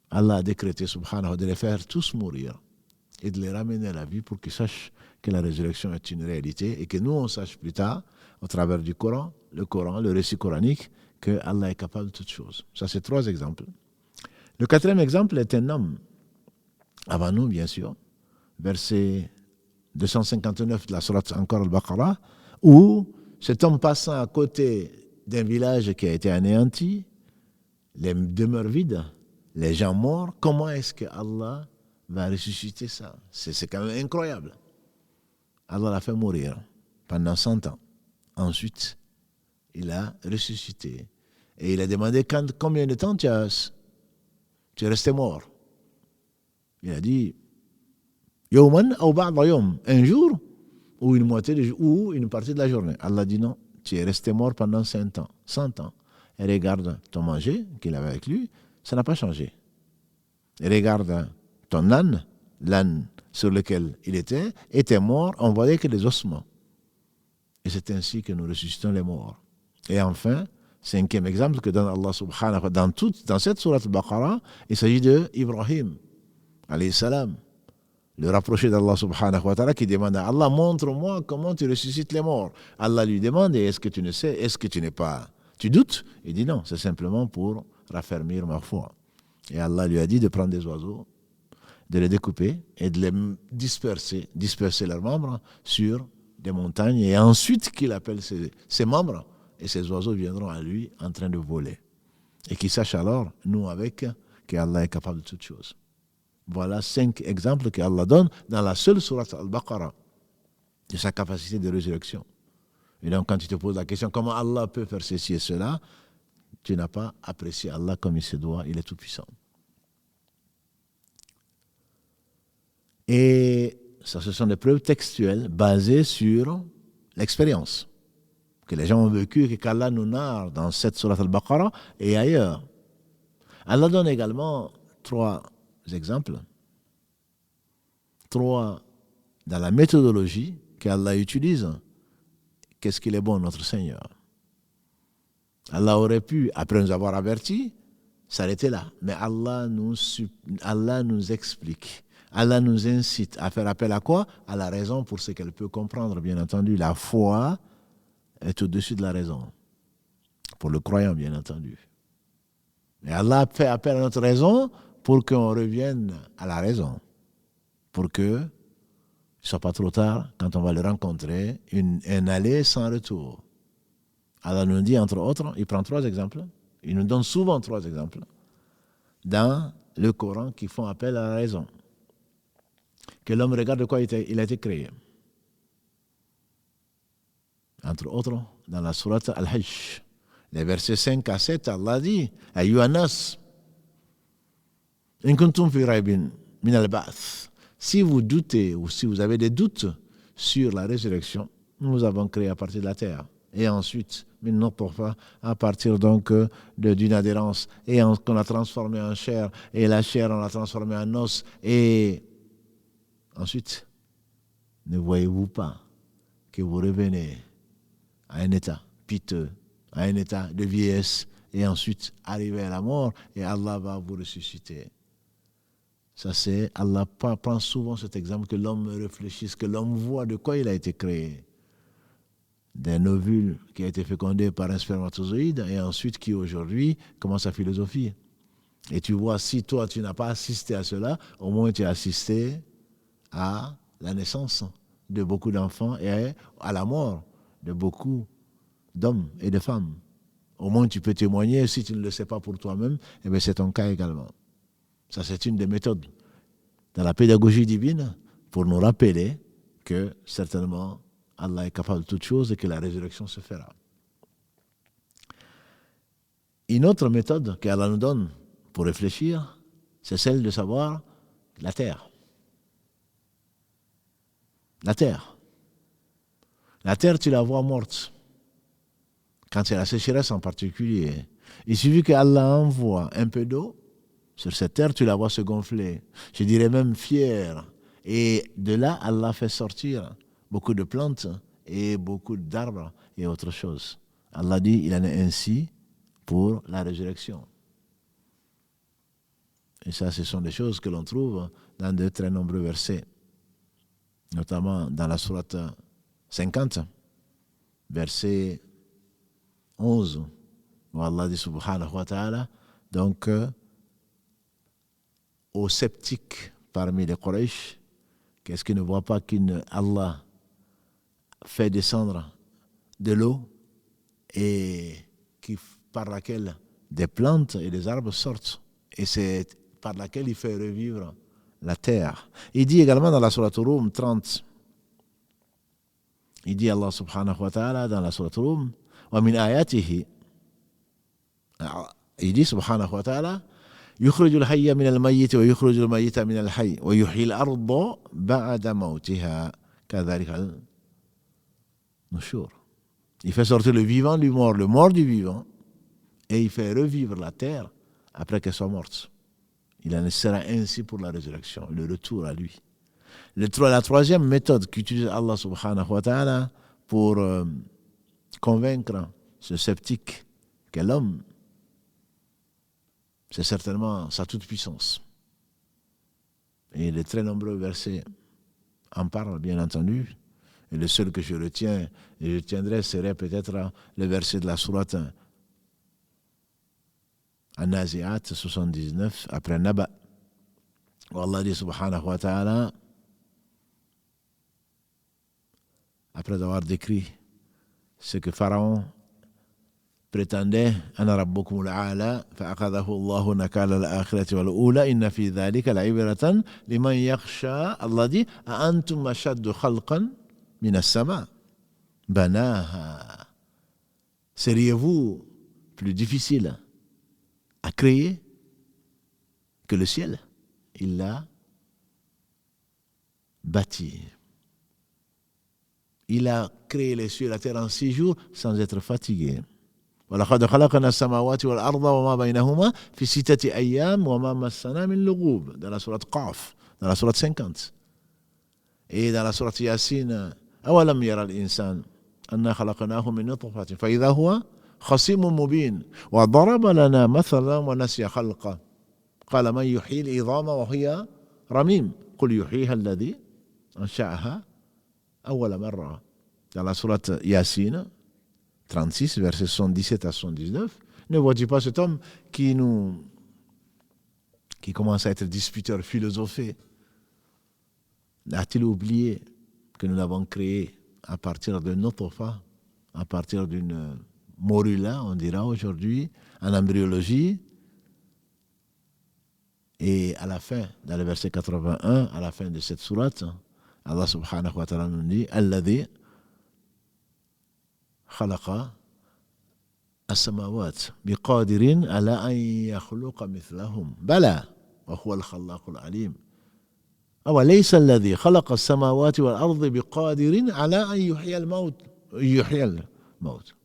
[SPEAKER 1] Allah a décrété, subhanahu, de les faire tous mourir et de les ramener à la vie pour qu'ils sachent que la résurrection est une réalité et que nous, on sache plus tard, au travers du Coran, le récit coranique, que Allah est capable de toutes choses. Ça, c'est 3 exemples. Le 4e exemple est un homme, avant nous, bien sûr, verset 259 de la sourate encore Al-Baqarah, où cet homme passant à côté d'un village qui a été anéanti, les demeures vides, les gens morts, comment est-ce que Allah va ressusciter ça? C'est quand même incroyable. Allah l'a fait mourir pendant 100 ans. Ensuite, il a ressuscité. Et il a demandé combien de temps tu es resté mort. Il a dit Yawman ou ba'da yawm, un jour ou une moitié de jour ou une partie de la journée. Allah dit non, tu es resté mort pendant 100 ans. 100 ans. Et regarde ton manger qu'il avait avec lui, ça n'a pas changé. Et regarde ton âne, l'âne sur lequel il était mort, on voyait que des ossements. Et c'est ainsi que nous ressuscitons les morts. Et enfin, 5e exemple que donne Allah subhanahu wa ta'ala dans cette sourate al-Baqarah, il s'agit de Ibrahim, alayhi salam, le rapproché d'Allah subhanahu wa ta'ala qui demande à Allah, montre-moi comment tu ressuscites les morts. Allah lui demande, est-ce que tu ne sais, est-ce que tu n'es pas, tu doutes? Il dit non, c'est simplement pour raffermir ma foi. Et Allah lui a dit de prendre des oiseaux, de les découper et de les disperser leurs membres sur des montagnes et ensuite qu'il appelle ses membres et ces oiseaux viendront à lui en train de voler. Et qu'il sache alors, nous avec, qu'Allah est capable de toutes choses. Voilà 5 exemples qu'Allah donne dans la seule sourate Al-Baqarah de sa capacité de résurrection. Et donc quand tu te poses la question comment Allah peut faire ceci et cela, tu n'as pas apprécié Allah comme il se doit, il est tout puissant. Et ça, ce sont des preuves textuelles basées sur l'expérience que les gens ont vécu et qu'Allah nous narre dans cette sourate Al-Baqarah et ailleurs. Allah donne également 3 exemples, 3 dans la méthodologie qu'Allah utilise. Qu'est-ce qu'il est bon, notre Seigneur? Allah aurait pu, après nous avoir avertis, s'arrêter là. Mais Allah nous explique. Allah nous incite à faire appel à quoi? À la raison pour ce qu'elle peut comprendre, bien entendu. La foi est au-dessus de la raison. Pour le croyant, bien entendu. Et Allah fait appel à notre raison pour qu'on revienne à la raison. Pour que ne soit pas trop tard quand on va le rencontrer, un aller sans retour. Allah nous dit, entre autres, il prend 3 exemples. Il nous donne souvent 3 exemples dans le Coran qui font appel à la raison. Que l'homme regarde de quoi il a été créé. Entre autres, dans la sourate Al-Hajj, les versets 5 à 7, Allah dit Ayyuhannas, in kuntum fi raybin min al-ba'th. Si vous doutez ou si vous avez des doutes sur la résurrection, nous avons créé à partir de la terre. Et ensuite, à partir donc d'une adhérence, et qu'on a transformé en chair, et la chair on l'a transformée en os, et ensuite, ne voyez-vous pas que vous revenez à un état piteux, à un état de vieillesse, et ensuite arriver à la mort, et Allah va vous ressusciter. Ça c'est, Allah prend souvent cet exemple que l'homme réfléchisse, que l'homme voit de quoi il a été créé. D'un ovule qui a été fécondé par un spermatozoïde, et ensuite qui aujourd'hui commence à philosopher. Et tu vois, si toi tu n'as pas assisté à cela, au moins tu as assisté à la naissance de beaucoup d'enfants et à la mort de beaucoup d'hommes et de femmes. Au moins tu peux témoigner, si tu ne le sais pas pour toi-même, eh bien c'est ton cas également. Ça c'est une des méthodes dans la pédagogie divine pour nous rappeler que certainement Allah est capable de toutes choses et que la résurrection se fera. Une autre méthode qu'Allah nous donne pour réfléchir, c'est celle de savoir la terre. La terre. La terre, tu la vois morte. Quand c'est la sécheresse en particulier. Il suffit qu'Allah envoie un peu d'eau sur cette terre, tu la vois se gonfler. Je dirais même fière. Et de là, Allah fait sortir beaucoup de plantes et beaucoup d'arbres et autre chose. Allah dit, il en est ainsi pour la résurrection. Et ça, ce sont des choses que l'on trouve dans de très nombreux versets, notamment dans la sourate 50, verset 11, où Allah dit subhanahu wa ta'ala, donc aux sceptiques parmi les Quraysh, qu'est-ce qu'ils ne voient pas qu'Allah fait descendre de l'eau et par laquelle des plantes et des arbres sortent. Et c'est par laquelle il fait revivre la terre. Il dit également dans la Sourate Rum 30, il dit Allah subhanahu wa ta'ala dans la Sourate Rum, wa min ayatihi, il dit subhanahu wa ta'ala, يخرج الحي من الميت ويخرج الميت من الحي ويحيي الأرض بعد موتها كذلك النشور. Il fait sortir le vivant du mort, le mort du vivant, et il fait revivre la terre après qu'elle soit morte. Il en sera ainsi pour la résurrection, le retour à lui. La troisième méthode qu'utilise Allah subhanahu wa ta'ala pour convaincre ce sceptique qu'est l'homme, c'est certainement sa toute-puissance. Et les très nombreux versets en parlent, bien entendu. Et le seul que je retiens, et je tiendrai, serait peut-être le verset de la sourate An-Nazi'at 79, après Naba, où Allah dit subhanahu wa ta'ala, après avoir décrit ce que Pharaon prétendait, Ana rabbukum al-a'la, fa'akhadahu Allahu nakala al-akhirati wal-ula, inna fi dhalika la'ibratan liman yakhsha. Allah dit, a antum ashaddu khalqan min as-sama banaha. Seriez-vous plus difficile à créer que le ciel? Il l'a bâti. Il a créé les cieux et la terre en 6 jours sans être fatigué. وَلَقَدْ خَلَقْنَا السَّمَاوَاتِ وَالْأَرْضَ وَمَا بَيْنَهُمَا فِي 6 أَيَّامٍ وَمَا مَسَّنَا مِن لُغُوبٍ, dans la sourate Qaf, dans la sourate 50. Et dans la sourate Yasin, أَوَلَمْ يَرَ الْإِنسَانُ أَنَّا خَلَقْنَاهُ مِن نُطْفَةٍ فَإِذَا هُوَ خَصِيمٌ مُبِينٌ وَضَرَبَ لَنَا مَثَلًا وَنَسِيَ خَلْقَهُ قَالَ مَنْ يُحْيِي الْعِظَامَ وَهِيَ رَمِيمٌ قُلْ يُحْيِيهَا الَّذِي أَنشَأَهَا أَوَّلَ مَرَّةٍ. Dans la sourate Yasin 36, versets 77 à 79, ne vois-tu pas cet homme qui commence à être disputeur, philosophé? A-t-il oublié que nous l'avons créé à partir de nutfa, à partir d'une morula, on dira aujourd'hui, en embryologie? Et à la fin, dans le verset 81, à la fin de cette sourate, Allah subhanahu wa ta'ala nous dit, Alladhi خلق السماوات بقادر على أن يخلق مثلهم بلى وهو الخلاق العليم أوليس الذي خلق السماوات والأرض بقادر على أن يحيي الموت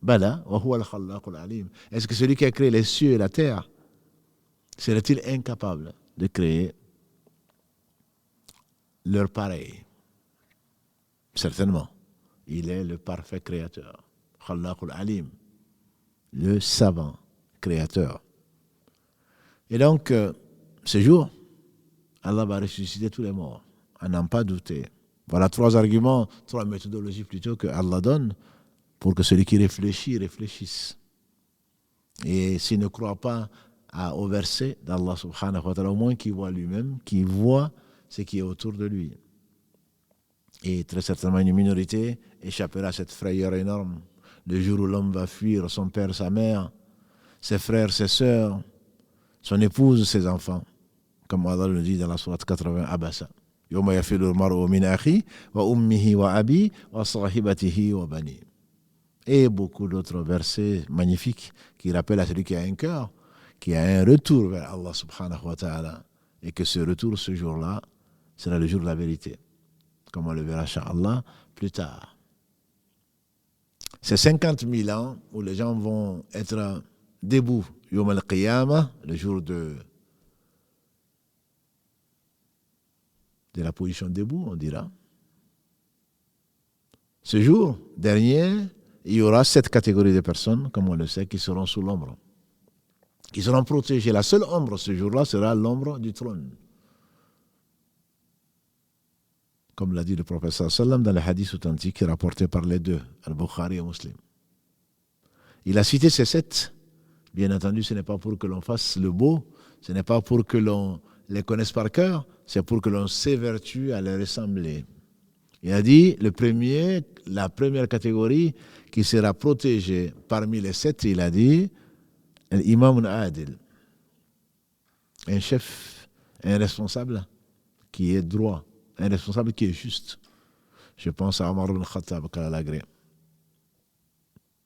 [SPEAKER 1] بلى وهو الخلاق العليم. Est-ce que celui qui a créé les cieux et la terre serait-il incapable de créer leur pareil? Certainement. Il est le parfait créateur. Khallaqul Alim, le savant créateur. Et donc, ce jour, Allah va ressusciter tous les morts, à n'en pas douter. Voilà 3 arguments, 3 méthodologies plutôt que Allah donne pour que celui qui réfléchit, réfléchisse. Et s'il ne croit pas au verset d'Allah subhanahu wa ta'ala, au moins qu'il voit lui-même, qu'il voit ce qui est autour de lui. Et très certainement une minorité échappera à cette frayeur énorme. Le jour où l'homme va fuir son père, sa mère, ses frères, ses sœurs, son épouse, ses enfants. Comme Allah le dit dans la sourate 80, Abasa. Yawma yafiru al-mar'u min akhi wa ummihi wa abi wa sahibatihi wa bani. Et beaucoup d'autres versets magnifiques qui rappellent à celui qui a un cœur, qui a un retour vers Allah subhanahu wa ta'ala. Et que ce retour, ce jour-là, sera le jour de la vérité. Comme on le verra, incha'Allah, plus tard. C'est 50 000 ans où les gens vont être debout, Yawm al-Qiyamah, le jour de la position debout, on dira. Ce jour dernier, il y aura 7 catégories de personnes, comme on le sait, qui seront sous l'ombre, qui seront protégées. La seule ombre ce jour-là sera l'ombre du trône. Comme l'a dit le prophète sallam dans les hadiths authentiques rapportés par les deux, Al-Bukhari et Muslim. Il a cité ces 7. Bien entendu, ce n'est pas pour que l'on fasse le beau, ce n'est pas pour que l'on les connaisse par cœur, c'est pour que l'on s'évertue à les ressembler. Il a dit, la première catégorie qui sera protégée parmi les 7, il a dit, un imam adil, un chef, un responsable qui est droit, un responsable qui est juste. Je pense à Omar ibn Khattab, Kalalagré,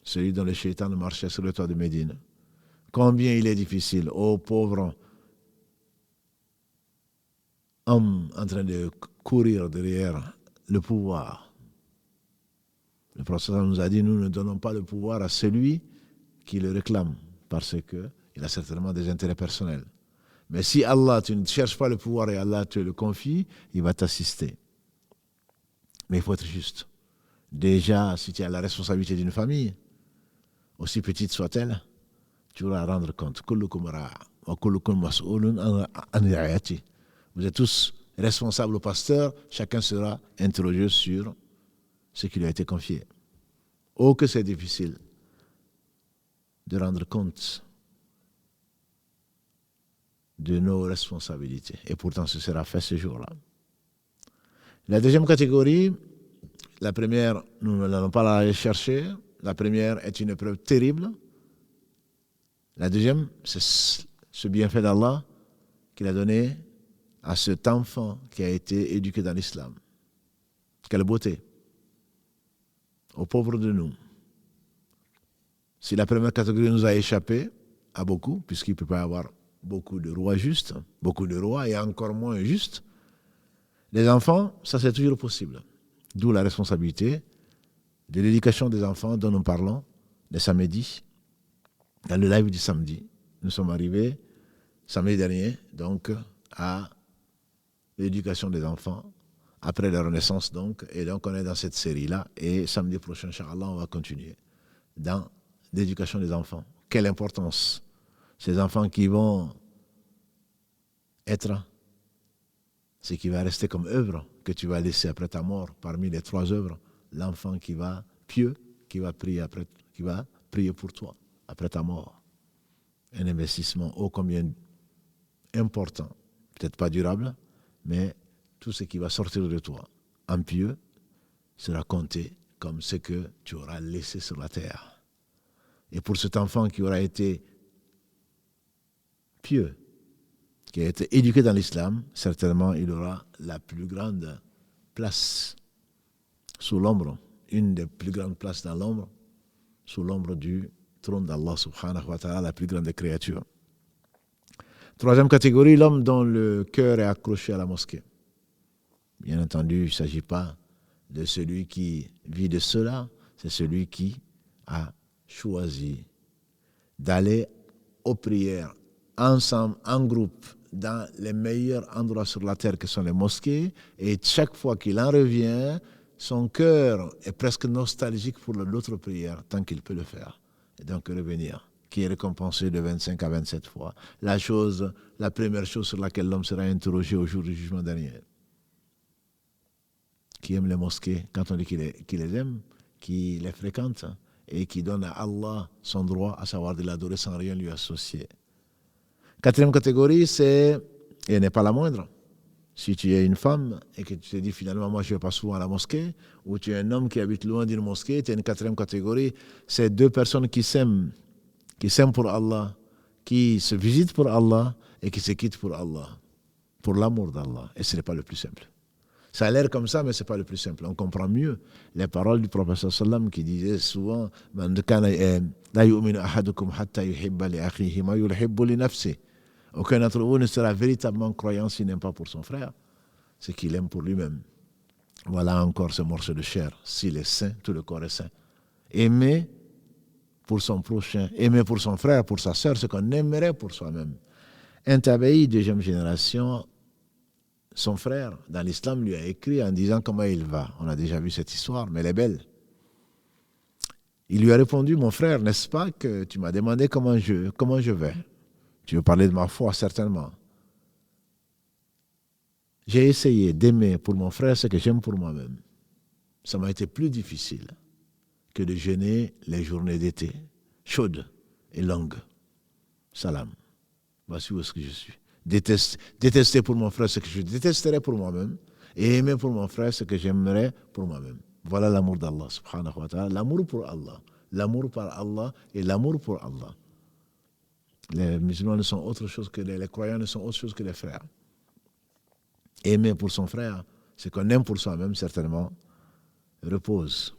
[SPEAKER 1] celui dont le shaitan marchait sur le toit de Médine. Combien il est difficile, ô pauvre homme en train de courir derrière le pouvoir. Le prophète nous a dit, nous ne donnons pas le pouvoir à celui qui le réclame, parce qu'il a certainement des intérêts personnels. Mais si Allah, tu ne cherches pas le pouvoir et Allah te le confie, il va t'assister. Mais il faut être juste. Déjà, si tu as la responsabilité d'une famille, aussi petite soit-elle, tu vas rendre compte. Vous êtes tous responsables au pasteur, chacun sera interrogé sur ce qui lui a été confié. Oh, que c'est difficile de rendre compte de nos responsabilités. Et pourtant, ce sera fait ce jour-là. La deuxième catégorie, la première, nous n'allons pas la chercher. La première est une épreuve terrible. La deuxième, c'est ce bienfait d'Allah qu'il a donné à cet enfant qui a été éduqué dans l'islam. Quelle beauté! Aux pauvres de nous. Si la première catégorie nous a échappé à beaucoup, puisqu'il ne peut pas y avoir beaucoup de rois justes, beaucoup de rois et encore moins justes, les enfants, ça c'est toujours possible. D'où la responsabilité de l'éducation des enfants dont nous parlons les samedis, dans le live du samedi. Nous sommes arrivés samedi dernier, donc, à l'éducation des enfants, après la Renaissance, donc, et donc on est dans cette série-là, et samedi prochain, Inch'Allah, on va continuer dans l'éducation des enfants. Quelle importance! Ces enfants qui vont être ce qui va rester comme œuvre que tu vas laisser après ta mort, parmi les 3 œuvres, l'enfant qui va pieux, qui va prier pour toi après ta mort. Un investissement ô combien important, peut-être pas durable, mais tout ce qui va sortir de toi en pieux sera compté comme ce que tu auras laissé sur la terre. Et pour cet enfant qui aura été pieux, qui a été éduqué dans l'islam, certainement il aura la plus grande place sous l'ombre, une des plus grandes places dans l'ombre, sous l'ombre du trône d'Allah subhanahu wa ta'ala, la plus grande des créatures. Troisième catégorie, l'homme dont le cœur est accroché à la mosquée. Bien entendu, il ne s'agit pas de celui qui vit de cela, c'est celui qui a choisi d'aller aux prières ensemble, en groupe, dans les meilleurs endroits sur la terre que sont les mosquées, et chaque fois qu'il en revient, son cœur est presque nostalgique pour l'autre prière, tant qu'il peut le faire. Et donc revenir, qui est récompensé de 25 à 27 fois. La première chose sur laquelle l'homme sera interrogé au jour du jugement dernier. Qui aime les mosquées, quand on dit qu'il les aime, qui les fréquente, et qui donne à Allah son droit, à savoir de l'adorer sans rien lui associer. Quatrième catégorie, et elle n'est pas la moindre. Si tu es une femme et que tu te dis finalement, moi je ne vais pas souvent à la mosquée, ou tu es un homme qui habite loin d'une mosquée, tu es une quatrième catégorie, c'est 2 personnes qui s'aiment pour Allah, qui se visitent pour Allah et qui se quittent pour Allah, pour l'amour d'Allah. Et ce n'est pas le plus simple. Ça a l'air comme ça, mais ce n'est pas le plus simple. On comprend mieux les paroles du prophète sallam qui disait souvent La yu'minu ahadukum hatta yuhibba li akhihi ma yuhibbu li nafsihi. Aucun d'entre vous ne sera véritablement croyant s'il n'aime pas pour son frère ce qu'il aime pour lui-même. Voilà encore ce morceau de chair. S'il est saint, tout le corps est saint. Aimer pour son prochain, aimer pour son frère, pour sa sœur, ce qu'on aimerait pour soi-même. Un tabi'i, 2e génération, son frère, dans l'islam, lui a écrit en disant comment il va. On a déjà vu cette histoire, mais elle est belle. Il lui a répondu, mon frère, n'est-ce pas que tu m'as demandé comment je vais? Tu veux parler de ma foi, certainement. J'ai essayé d'aimer pour mon frère ce que j'aime pour moi-même. Ça m'a été plus difficile que de jeûner les journées d'été, chaudes et longues. Salam. Voici où est-ce que je suis. Détester pour mon frère ce que je détesterais pour moi-même et aimer pour mon frère ce que j'aimerais pour moi-même. Voilà l'amour d'Allah, subhanahu wa ta'ala. L'amour pour Allah. L'amour par Allah et l'amour pour Allah. Les musulmans ne sont autre chose que les croyants ne sont autre chose que les frères. Aimer pour son frère, ce qu'on aime pour soi-même, certainement, repose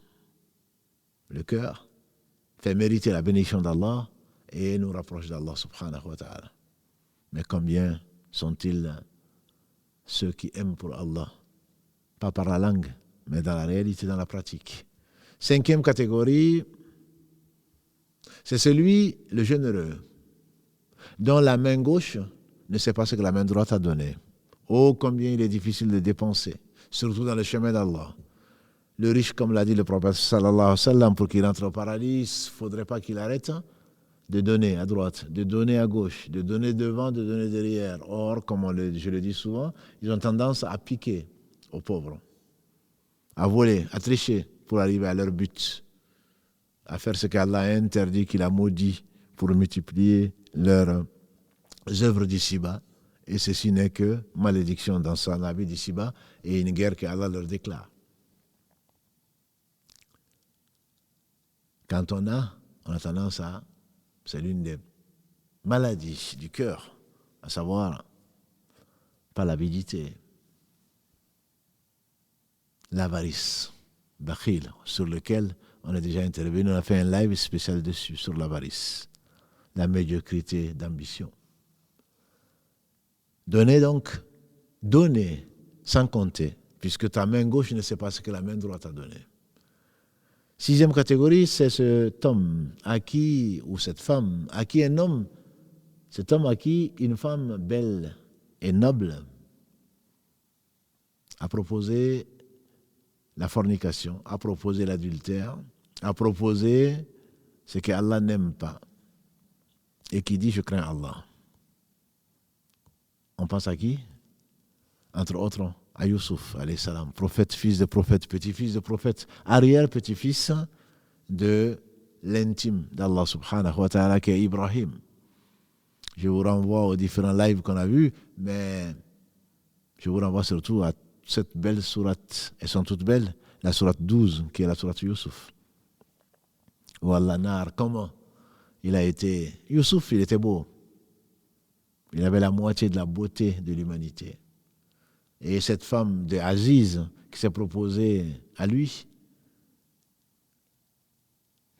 [SPEAKER 1] le cœur, fait mériter la bénédiction d'Allah et nous rapproche d'Allah subhanahu wa ta'ala. Mais combien sont-ils ceux qui aiment pour Allah, pas par la langue, mais dans la réalité, dans la pratique. 5e catégorie, c'est celui, le généreux, dont la main gauche ne sait pas ce que la main droite a donné. Oh, combien il est difficile de dépenser, surtout dans le chemin d'Allah. Le riche, comme l'a dit le prophète sallallahu alayhi wa sallam, pour qu'il entre au paradis, il ne faudrait pas qu'il arrête de donner à droite, de donner à gauche, de donner devant, de donner derrière. Or, comme je le dis souvent, ils ont tendance à piquer aux pauvres, à voler, à tricher pour arriver à leur but, à faire ce qu'Allah a interdit, qu'il a maudit pour multiplier leurs œuvres d'ici-bas. Et ceci n'est que malédiction dans sa vie d'ici-bas et une guerre qu'Allah leur déclare. Quand on a tendance à... C'est l'une des maladies du cœur, à savoir, pas l'avidité, l'avarice, bakhil, sur lequel on a déjà intervenu, on a fait un live spécial dessus, sur l'avarice, la médiocrité d'ambition. Donner donc, donner sans compter, puisque ta main gauche ne sait pas ce que la main droite a donné. 6e catégorie, c'est cet homme à qui, ou cette femme, à qui un homme, cet homme à qui une femme belle et noble a proposé la fornication, a proposé l'adultère, a proposé ce que Allah n'aime pas et qui dit « je crains Allah ». On pense à qui? Entre autres, à Youssouf, alayhi salam, prophète, fils de prophète, petit-fils de prophète, arrière-petit-fils de l'intime d'Allah subhanahu wa ta'ala qui est Ibrahim. Je vous renvoie aux différents lives qu'on a vus, mais je vous renvoie surtout à cette belle sourate, elles sont toutes belles, la sourate 12, qui est la sourate Youssouf. Où Allah narre comment il a été... Youssouf, il était beau. Il avait la moitié de la beauté de l'humanité. Et cette femme de Aziz qui s'est proposée à lui,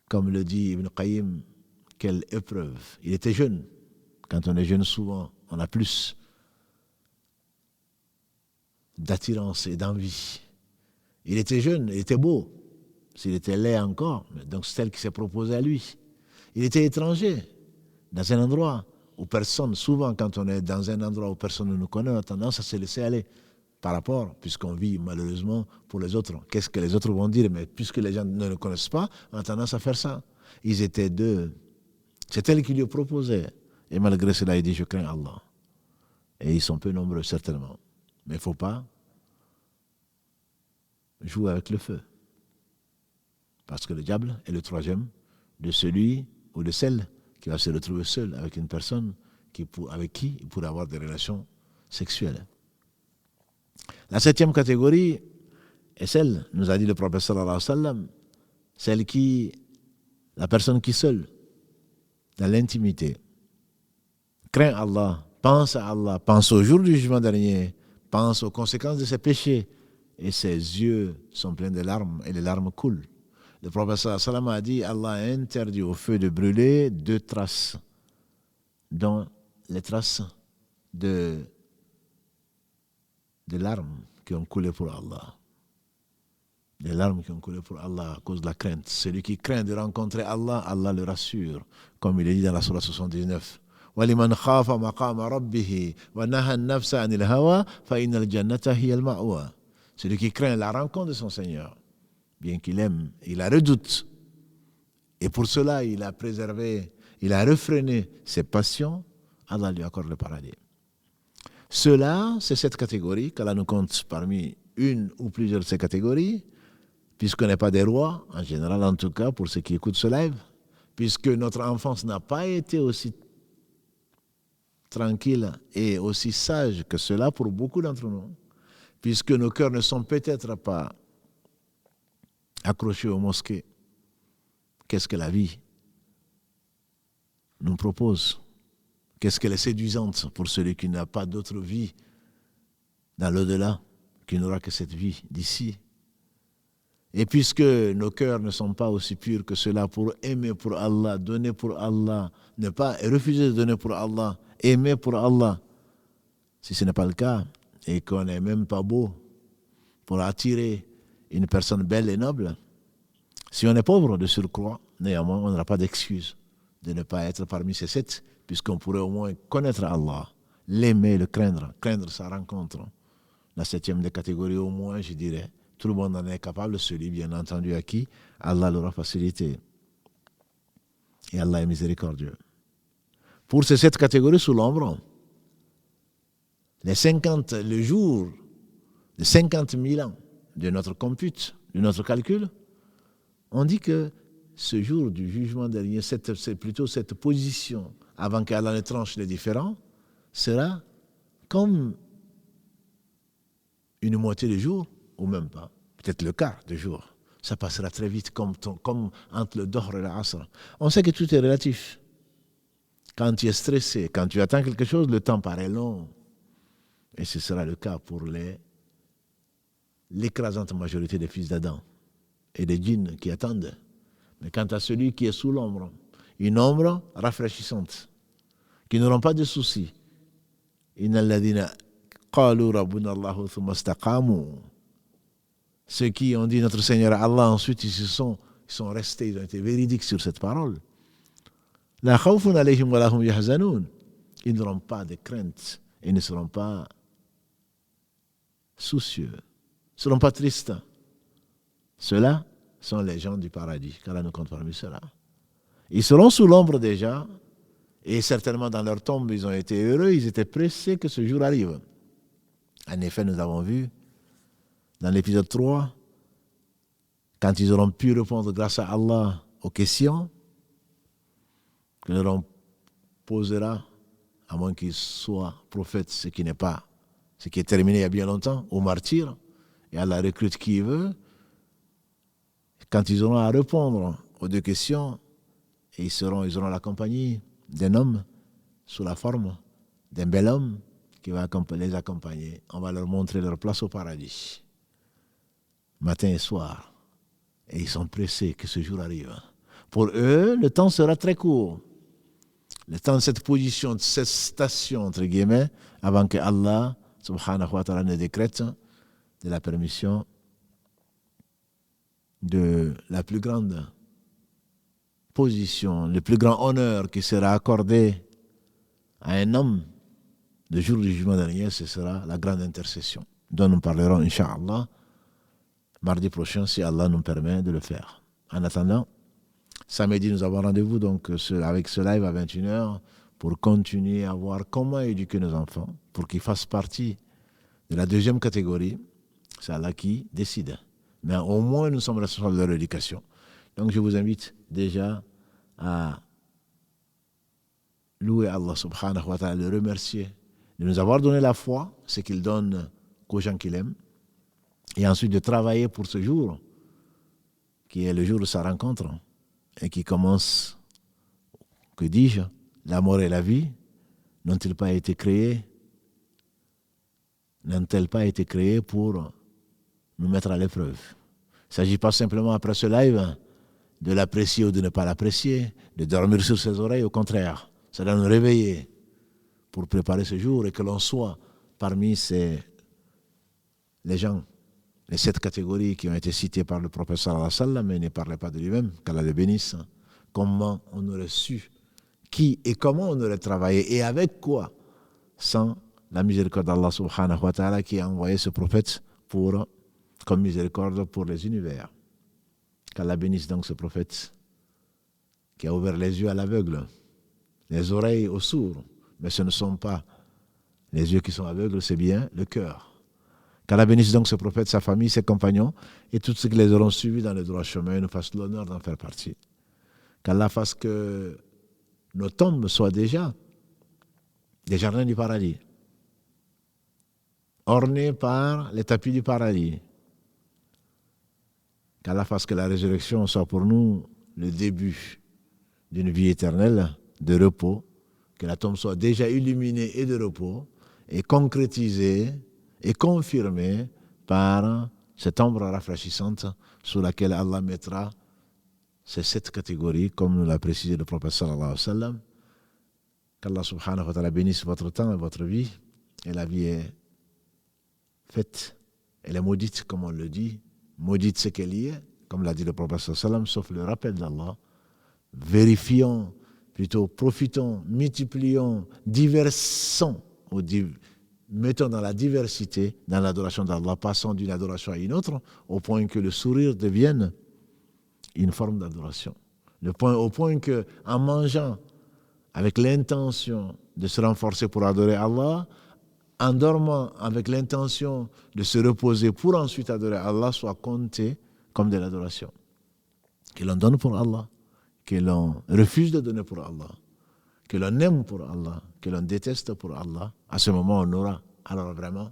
[SPEAKER 1] comme le dit Ibn Qayyim, quelle épreuve. Il était jeune. Quand on est jeune, souvent, on a plus d'attirance et d'envie. Il était jeune, il était beau. S'il était laid encore, donc c'est elle qui s'est proposée à lui. Il était étranger, dans un endroit où personne, souvent quand on est dans un endroit où personne ne nous connaît, on a tendance à se laisser aller par rapport, puisqu'on vit malheureusement pour les autres. Qu'est-ce que les autres vont dire? Mais puisque les gens ne le connaissent pas, on a tendance à faire ça. Ils étaient deux. C'est elle qui lui proposait. Et malgré cela, il dit, je crains Allah. Et ils sont peu nombreux, certainement. Mais il ne faut pas jouer avec le feu. Parce que le diable est le troisième de celui ou de celle qui va se retrouver seul avec une personne avec qui il pourrait avoir des relations sexuelles. La 7e catégorie est celle, nous a dit le prophète sallallahu alayhi wa sallam, la personne qui seule, dans l'intimité, craint Allah, pense à Allah, pense au jour du jugement dernier, pense aux conséquences de ses péchés, et ses yeux sont pleins de larmes, et les larmes coulent. Le prophète sallallahu alayhi wa sallam a dit, Allah a interdit au feu de brûler 2 traces, dont les traces de larmes qui ont coulé pour Allah. Des larmes qui ont coulé pour Allah à cause de la crainte. Celui qui craint de rencontrer Allah, Allah le rassure. Comme il est dit dans la sourate 79. وَلِمَنْ خَافَ مَقَامَ رَبِّهِ وَنَهَى النَّفْسَ عَنِ الْهَوَى فَإِنَّ الْجَنَّةَ هِيَ الْمَأْوَى. Celui qui craint la rencontre de son Seigneur, bien qu'il aime, il la redoute. Et pour cela, il a préservé, il a refréné ses passions, Allah lui accorde le paradis. Cela, c'est cette catégorie qu'Allah nous compte parmi une ou plusieurs de ces catégories, puisqu'on n'est pas des rois, en général en tout cas, pour ceux qui écoutent ce live, puisque notre enfance n'a pas été aussi tranquille et aussi sage que cela pour beaucoup d'entre nous, puisque nos cœurs ne sont peut-être pas accrochés aux mosquées. Qu'est-ce que la vie nous propose? Qu'est-ce qu'elle est séduisante pour celui qui n'a pas d'autre vie dans l'au-delà, qui n'aura que cette vie d'ici. Et puisque nos cœurs ne sont pas aussi purs que cela pour aimer pour Allah, donner pour Allah, ne pas refuser de donner pour Allah, aimer pour Allah, si ce n'est pas le cas, et qu'on n'est même pas beau pour attirer une personne belle et noble, si on est pauvre de surcroît, néanmoins, on n'aura pas d'excuse de ne pas être parmi ces 7, puisqu'on pourrait au moins connaître Allah, l'aimer, le craindre sa rencontre. La 7e des catégories, au moins, je dirais, tout le monde en est capable, celui, bien entendu, à qui Allah l'aura facilité. Et Allah est miséricordieux. Pour ces 7 catégories sous l'ombre, le jour de 50 000 ans de notre compute, de notre calcul, on dit que ce jour du jugement dernier, c'est plutôt cette position, avant qu'Allah ne tranche les différends, sera comme une moitié de jour, ou même pas, peut-être le quart de jour. Ça passera très vite, comme entre le Dohr et l'Asr. On sait que tout est relatif. Quand tu es stressé, quand tu attends quelque chose, le temps paraît long. Et ce sera le cas pour l'écrasante majorité des fils d'Adam et des djinns qui attendent. Mais quant à celui qui est sous l'ombre, une ombre rafraîchissante, qui n'auront pas de soucis, ceux qui ont dit notre Seigneur Allah, ensuite ils sont restés, ils ont été véridiques sur cette parole. Ils n'auront pas de crainte, ils ne seront pas soucieux, ils ne seront pas tristes. Ceux-là sont les gens du paradis, qu'Allah nous compte parmi ceux-là. Ils seront sous l'ombre déjà, et certainement dans leur tombe, ils ont été heureux, ils étaient pressés que ce jour arrive. En effet, nous avons vu dans l'épisode 3, quand ils auront pu répondre grâce à Allah aux questions que leur posera, à moins qu'ils soient prophètes, ce qui est terminé il y a bien longtemps, ou martyrs, et Allah recrute qui il veut. Quand ils auront à répondre aux 2 questions, et ils auront la compagnie d'un homme sous la forme d'un bel homme qui va les accompagner. On va leur montrer leur place au paradis, matin et soir. Et ils sont pressés que ce jour arrive. Pour eux, le temps sera très court. Le temps de cette position, de cette station, entre guillemets, avant que Allah, subhanahu wa ta'ala, ne décrète de la permission de la plus grande position, le plus grand honneur qui sera accordé à un homme le jour du jugement dernier, ce sera la grande intercession, dont nous parlerons, Inch'Allah, mardi prochain, si Allah nous permet de le faire. En attendant, samedi, nous avons rendez-vous donc avec ce live à 21h pour continuer à voir comment éduquer nos enfants, pour qu'ils fassent partie de la 2e catégorie. C'est Allah qui décide. Mais au moins, nous sommes responsables de leur éducation. Donc, je vous invite déjà à louer Allah subhanahu wa ta'ala, le remercier de nous avoir donné la foi, ce qu'il donne qu'aux gens qu'il aime, et ensuite de travailler pour ce jour, qui est le jour de sa rencontre, et qui commence, que dis-je, la mort et la vie n'ont-elles pas été créées pour nous mettre à l'épreuve. Il ne s'agit pas simplement après ce live de l'apprécier ou de ne pas l'apprécier, de dormir sur ses oreilles, au contraire. Ça doit nous réveiller pour préparer ce jour et que l'on soit parmi les gens, les 7 catégories qui ont été citées par le prophète sallallahu alayhi wa sallam, mais il ne parlait pas de lui-même, qu'Allah le bénisse. Comment on aurait su, qui et comment on aurait travaillé et avec quoi, sans la miséricorde d'Allah subhanahu wa ta'ala qui a envoyé ce prophète comme miséricorde pour les univers. Qu'Allah bénisse donc ce prophète qui a ouvert les yeux à l'aveugle, les oreilles aux sourds, mais ce ne sont pas les yeux qui sont aveugles, c'est bien le cœur. Qu'Allah bénisse donc ce prophète, sa famille, ses compagnons et tous ceux qui les auront suivis dans le droit chemin et nous fasse l'honneur d'en faire partie. Qu'Allah fasse que nos tombes soient déjà des jardins du paradis, ornés par les tapis du paradis. Qu'Allah fasse que la résurrection soit pour nous le début d'une vie éternelle de repos que la tombe soit déjà illuminée et de repos, et concrétisée et confirmée par cette ombre rafraîchissante sous laquelle Allah mettra ces 7 catégories, comme nous l'a précisé le prophète sallallahu alayhi wa sallam. Qu'Allah subhanahu wa ta'ala bénisse votre temps et votre vie. Et la vie est faite, elle est maudite, comme on le dit. Maudite ce qu'elle y est, comme l'a dit le prophète sallallahu alayhi wa sallam, sauf le rappel d'Allah. Vérifions, plutôt profitons, multiplions, diversons, mettons dans la diversité, dans l'adoration d'Allah, passant d'une adoration à une autre, au point que le sourire devienne une forme d'adoration. Au point que, en mangeant avec l'intention de se renforcer pour adorer Allah, en dormant avec l'intention de se reposer pour ensuite adorer Allah, soit compté comme de l'adoration. Que l'on donne pour Allah, que l'on refuse de donner pour Allah, que l'on aime pour Allah, que l'on déteste pour Allah, à ce moment on aura alors vraiment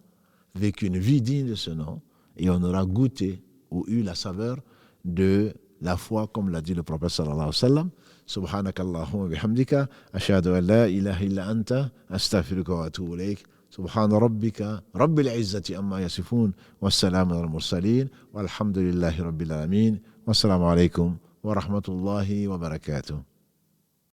[SPEAKER 1] vécu une vie digne de ce nom et on aura goûté ou eu la saveur de la foi, comme l'a dit le prophète sallallahu alayhi wa sallam. Subhanakallahumma bihamdika, ashhadu an la ilaha illa anta, astaghfiruka wa atubu ilayk. Subhana rabbika, rabbil izzati amma yasifun, wassalamu ala al-mursalin, walhamdulillahi rabbil alamin, wassalamu alaykum wa rahmatullahi wa barakatuh.